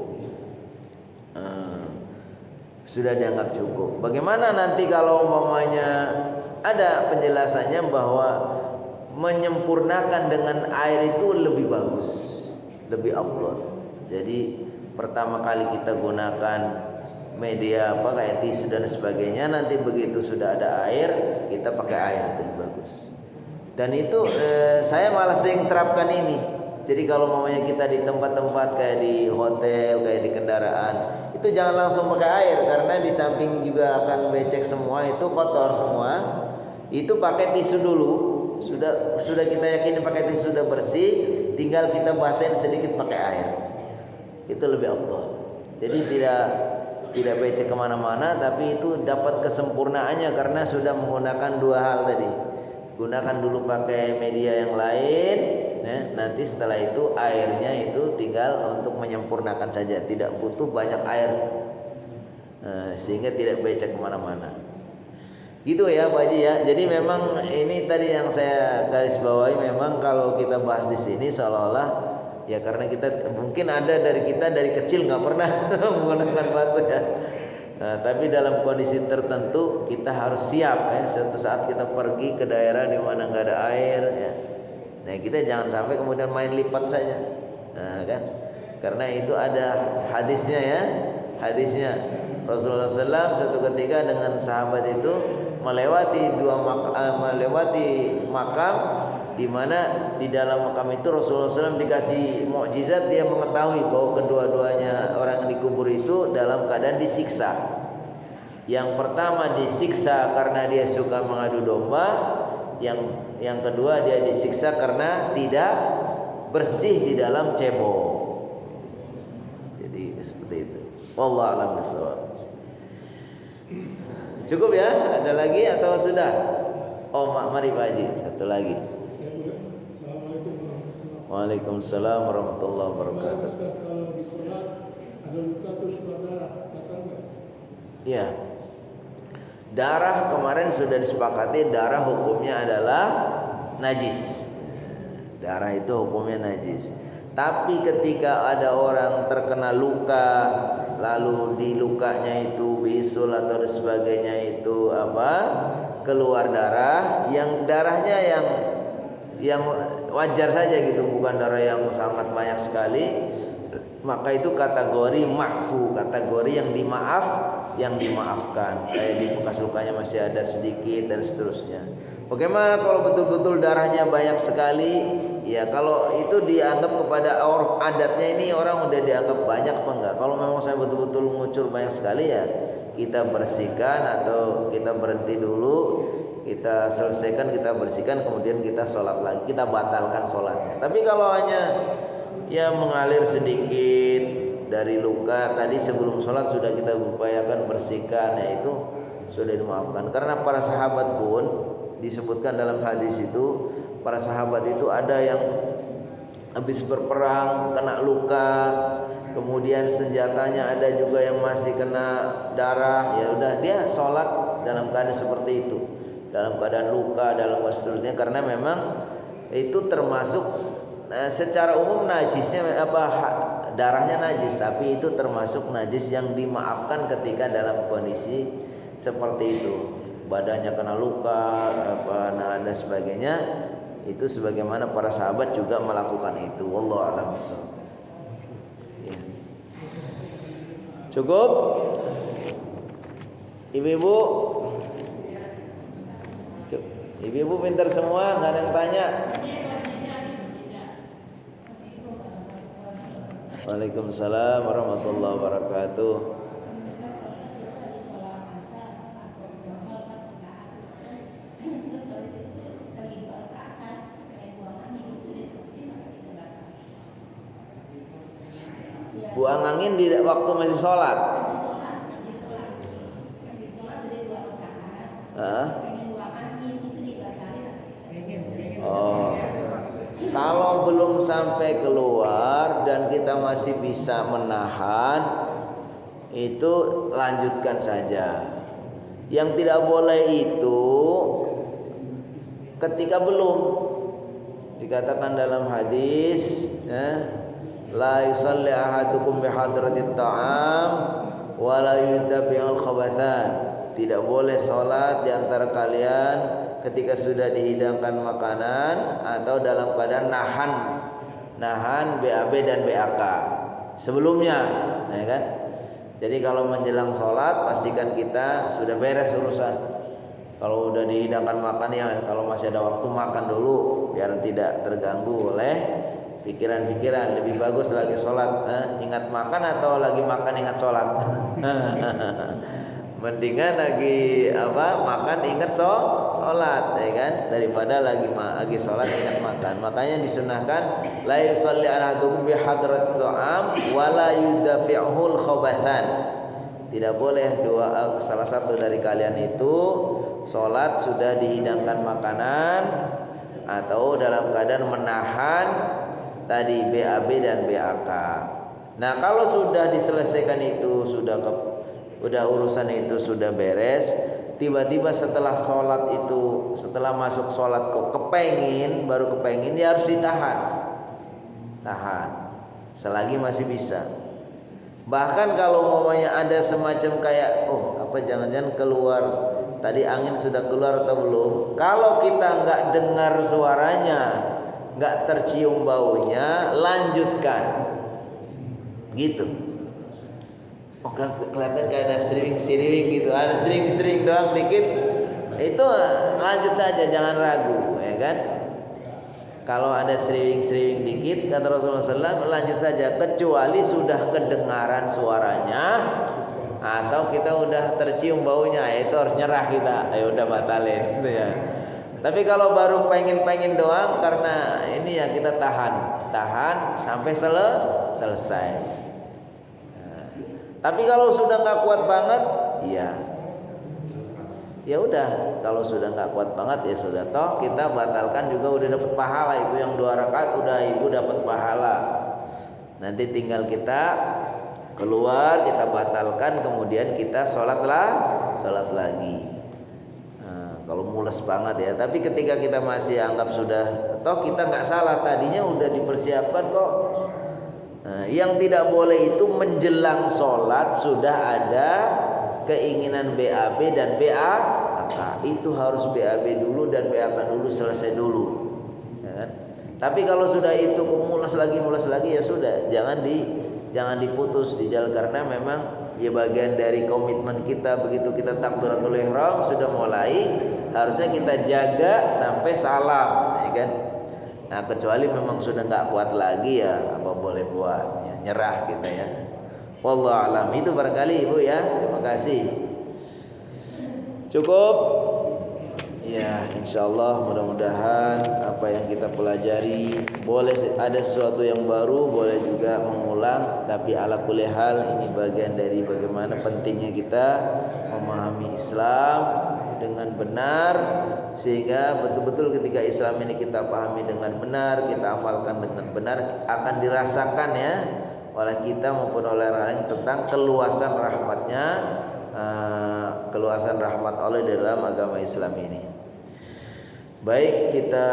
Sudah dianggap cukup. Bagaimana nanti kalau umpamanya ada penjelasannya bahwa menyempurnakan dengan air itu lebih bagus, lebih afdal. Jadi pertama kali kita gunakan media kayak tisu dan sebagainya, nanti begitu sudah ada air kita pakai air itu lebih bagus. Dan itu saya malah sering terapkan ini. Jadi kalau mamanya kita di tempat-tempat kayak di hotel, kayak di kendaraan, itu jangan langsung pakai air karena di samping juga akan becek semua, itu kotor semua. Itu pakai tisu dulu. Sudah kita yakin pakai tisu sudah bersih, tinggal kita basahin sedikit pakai air. Itu lebih afdal. Jadi tidak becek kemana-mana, tapi itu dapat kesempurnaannya karena sudah menggunakan dua hal tadi. Gunakan dulu pakai media yang lain, nanti setelah itu airnya itu tinggal untuk menyempurnakan saja, tidak butuh banyak air, sehingga tidak becek kemana-mana. Gitu ya Pak Haji ya. Jadi memang ini tadi yang saya garis bawahi, memang kalau kita bahas di sini seolah-olah ya karena kita mungkin ada dari kita dari kecil nggak pernah menggunakan batu ya. Nah, tapi dalam kondisi tertentu kita harus siap ya. Suatu saat kita pergi ke daerah di mana nggak ada air ya. Nah kita jangan sampai kemudian main lipat saja, kan? Karena itu ada hadisnya ya. Hadisnya Rasulullah SAW suatu ketika dengan sahabat itu melewati makam di mana di dalam makam itu Rasulullah SAW dikasih mukjizat, dia mengetahui bahwa kedua-duanya orang yang dikubur itu dalam keadaan disiksa. Yang pertama disiksa karena dia suka mengadu domba, yang kedua dia disiksa karena tidak bersih di dalam cebok. Jadi seperti itu. Wallahu a'lam bishawab. Cukup ya? Ada lagi atau sudah? Oh, mari Pak Haji, satu lagi. Waalaikumsalam warahmatullahi wabarakatuh. Kalau di sholat ada luka terus berdarah, batal nggak? Iya. Darah kemarin sudah disepakati, darah hukumnya adalah najis. Darah itu hukumnya najis. Tapi ketika ada orang terkena luka, lalu di lukanya itu bisul atau sebagainya itu keluar darah, yang darahnya yang wajar saja gitu, bukan darah yang sangat banyak sekali, maka itu kategori ma'fu, kategori yang dimaafkan. Kayak di bekas lukanya masih ada sedikit dan seterusnya. Bagaimana kalau betul-betul darahnya banyak sekali? Ya kalau itu dianggap kepada adatnya ini orang udah dianggap banyak apa enggak? Kalau memang saya betul-betul mengucur banyak sekali ya kita bersihkan atau kita berhenti dulu, kita selesaikan, kita bersihkan, kemudian kita sholat lagi, kita batalkan sholatnya. Tapi kalau hanya ya mengalir sedikit dari luka tadi sebelum sholat sudah kita upayakan bersihkan, ya itu sudah dimaafkan. Karena para sahabat pun disebutkan dalam hadis itu, para sahabat itu ada yang habis berperang kena luka, kemudian senjatanya ada juga yang masih kena darah, ya udah dia sholat dalam keadaan seperti itu, dalam keadaan luka, dalam seterusnya, karena memang itu termasuk secara umum najisnya darahnya najis, tapi itu termasuk najis yang dimaafkan ketika dalam kondisi seperti itu, badannya kena luka dan sebagainya. Itu sebagaimana para sahabat juga melakukan itu. Wallahu a'lam bishawab. Ya. Cukup? Ibu-ibu? Cukup. Ibu-ibu pintar semua, nggak ada yang tanya. Waalaikumsalam warahmatullahi wabarakatuh. Buang angin di waktu masih sholat. Oh, kalau belum sampai keluar dan kita masih bisa menahan, itu lanjutkan saja. Yang tidak boleh itu ketika belum, dikatakan dalam hadis, la yusalli ahadukum bihadratit ta'am wa la yutabi'ul khabathan. Tidak boleh sholat di antara kalian ketika sudah dihidangkan makanan atau dalam keadaan nahan BAB dan BAK sebelumnya, ya kan? Jadi kalau menjelang sholat pastikan kita sudah beres urusan. Kalau udah dihidangkan makan, ya kalau masih ada waktu makan dulu biar tidak terganggu oleh pikiran-pikiran. Lebih bagus lagi sholat ingat makan atau lagi makan ingat sholat? Mendingan lagi makan ingat sholat, ya kan, daripada lagi sholat ingat makan. Makanya disunahkan la yusalli ahadukum bi hadratit ta'am wa la yudafi'ul khabathan. Tidak boleh salah satu dari kalian itu sholat sudah dihidangkan makanan atau dalam keadaan menahan tadi BAB dan BAK. Nah, kalau sudah diselesaikan itu, sudah urusan itu sudah beres, tiba-tiba setelah sholat itu, setelah masuk sholat kok baru kepengin, dia harus tahan selagi masih bisa. Bahkan kalau umpamanya ada semacam kayak jangan-jangan keluar, tadi angin sudah keluar atau belum, kalau kita nggak dengar suaranya, nggak tercium baunya, lanjutkan gitu. Kelihatan kayak ada sering gitu, ada sering doang dikit, itu lanjut saja, jangan ragu, ya kan? Kalau ada sering dikit, kata Rasulullah SAW, lanjut saja, kecuali sudah kedengaran suaranya atau kita udah tercium baunya, itu harus nyerah kita, ayo udah batalin, gitu ya. Tapi kalau baru pengen doang, karena ini ya kita tahan sampai selesai. Tapi kalau sudah nggak kuat banget, ya udah. Kalau sudah nggak kuat banget, ya sudah. Toh kita batalkan juga udah dapat pahala, itu yang 2 rakaat udah ibu dapat pahala. Nanti tinggal kita keluar, kita batalkan, kemudian kita sholat lagi. Nah, kalau mules banget ya. Tapi ketika kita masih anggap sudah, toh kita nggak salah, tadinya udah dipersiapkan kok. Nah, yang tidak boleh itu menjelang sholat sudah ada keinginan BAB dan BAK. Itu harus BAB dulu dan BAK dulu, selesai dulu, ya kan? Tapi kalau sudah itu mules lagi ya sudah, jangan diputus di jalan, karena memang ya bagian dari komitmen kita. Begitu kita takbiratul ihram sudah mulai, harusnya kita jaga sampai salam, ya kan? Nah, kecuali memang sudah nggak kuat lagi, ya apa boleh buat, ya, nyerah kita ya. Wallahu alam. Itu barangkali ibu ya. Terima kasih. Cukup. Ya, insyaallah mudah-mudahan apa yang kita pelajari, boleh ada sesuatu yang baru, boleh juga mengulang, tapi ala kulli hal ini bagian dari bagaimana pentingnya kita memahami Islam dengan benar, sehingga betul-betul ketika Islam ini kita pahami dengan benar, kita amalkan dengan benar, akan dirasakan ya oleh kita maupun oleh orang lain tentang keluasan rahmatnya, keluasan rahmat Allah dalam agama Islam ini. Baik, kita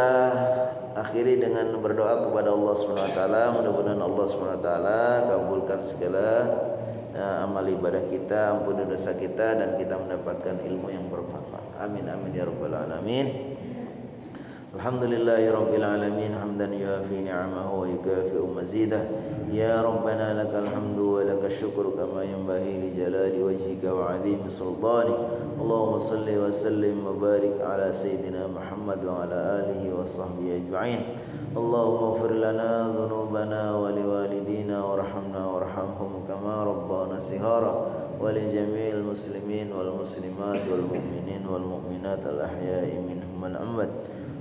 akhiri dengan berdoa kepada Allah Subhanahu wa taala. Mudah-mudahan Allah Subhanahu wa taala kabulkan segala amal ibadah kita, ampuni dosa kita, dan kita mendapatkan ilmu yang bermanfaat. Amin amin ya rabbal alamin. Alhamdulillahi Rabbil Alamin hamdan yuafi ni'amahu wa yukafi'u mazidah. Ya Rabbana lakal hamdu wa lakal syukru kama yanbaghi li jalali wajhika wa 'azimi sultanik. Allahumma salli wa sallim wa barik ala sayyidina Muhammad wa ala alihi wa sahbihi ajma'in. Allahumma ighfir lana dhunubana wa liwalidina warhamna warhamhum kama rabbana shighara wa li jami'il muslimin wal muslimat wal mu'minin wal mu'minat al ahya'i minhum wal amwat.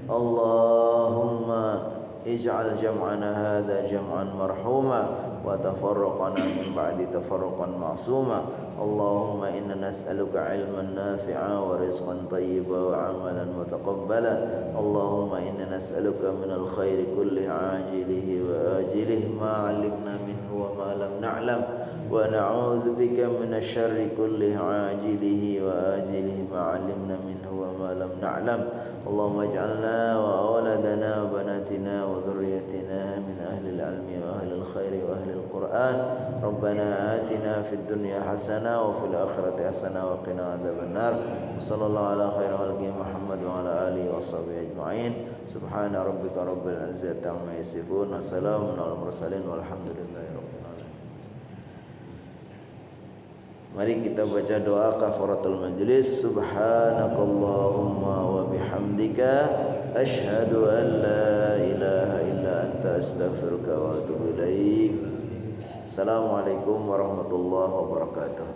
Allahumma ij'al jam'ana hadha jam'an marhuma wa tafarraqana min ba'di tafarruqan ma'suma. Allahumma inna nas'aluka 'ilman nafi'a wa rizqan thayyiban wa 'amalan mutaqabbala. Allahumma inna nas'aluka minal khairi kullihi 'ajilihi wa ajilihi ma 'alimna minhu wa ma lam na'lam wa na'udzu bika minasy syarri kullihi 'ajilihi wa ajilihi ma 'alimna minhu wa ma lam na'lam. Allahumma ij'alna wa awladana wa banatina wa dhurriyyatina min ahli al-'ilmi wa ahli al-khairi wa ahli al-Qur'an. Rabbana atina fid dunya hasanah wa fil akhirati hasanah wa qina adzaban nar. Sallallahu ala khairi khalqi Muhammad wa ala alihi wa sahbihi ajma'in. Subhana rabbika rabbil izzati amma yasifun wa salamun alal mursalin walhamdulillahi rabbil alamin. Mari kita baca doa kafaratul majlis. Subhanakallahumma wa bihamdika asyhadu an la ilaha illa anta astaghfiruka wa atubu ilaik. Assalamualaikum warahmatullahi wabarakatuh.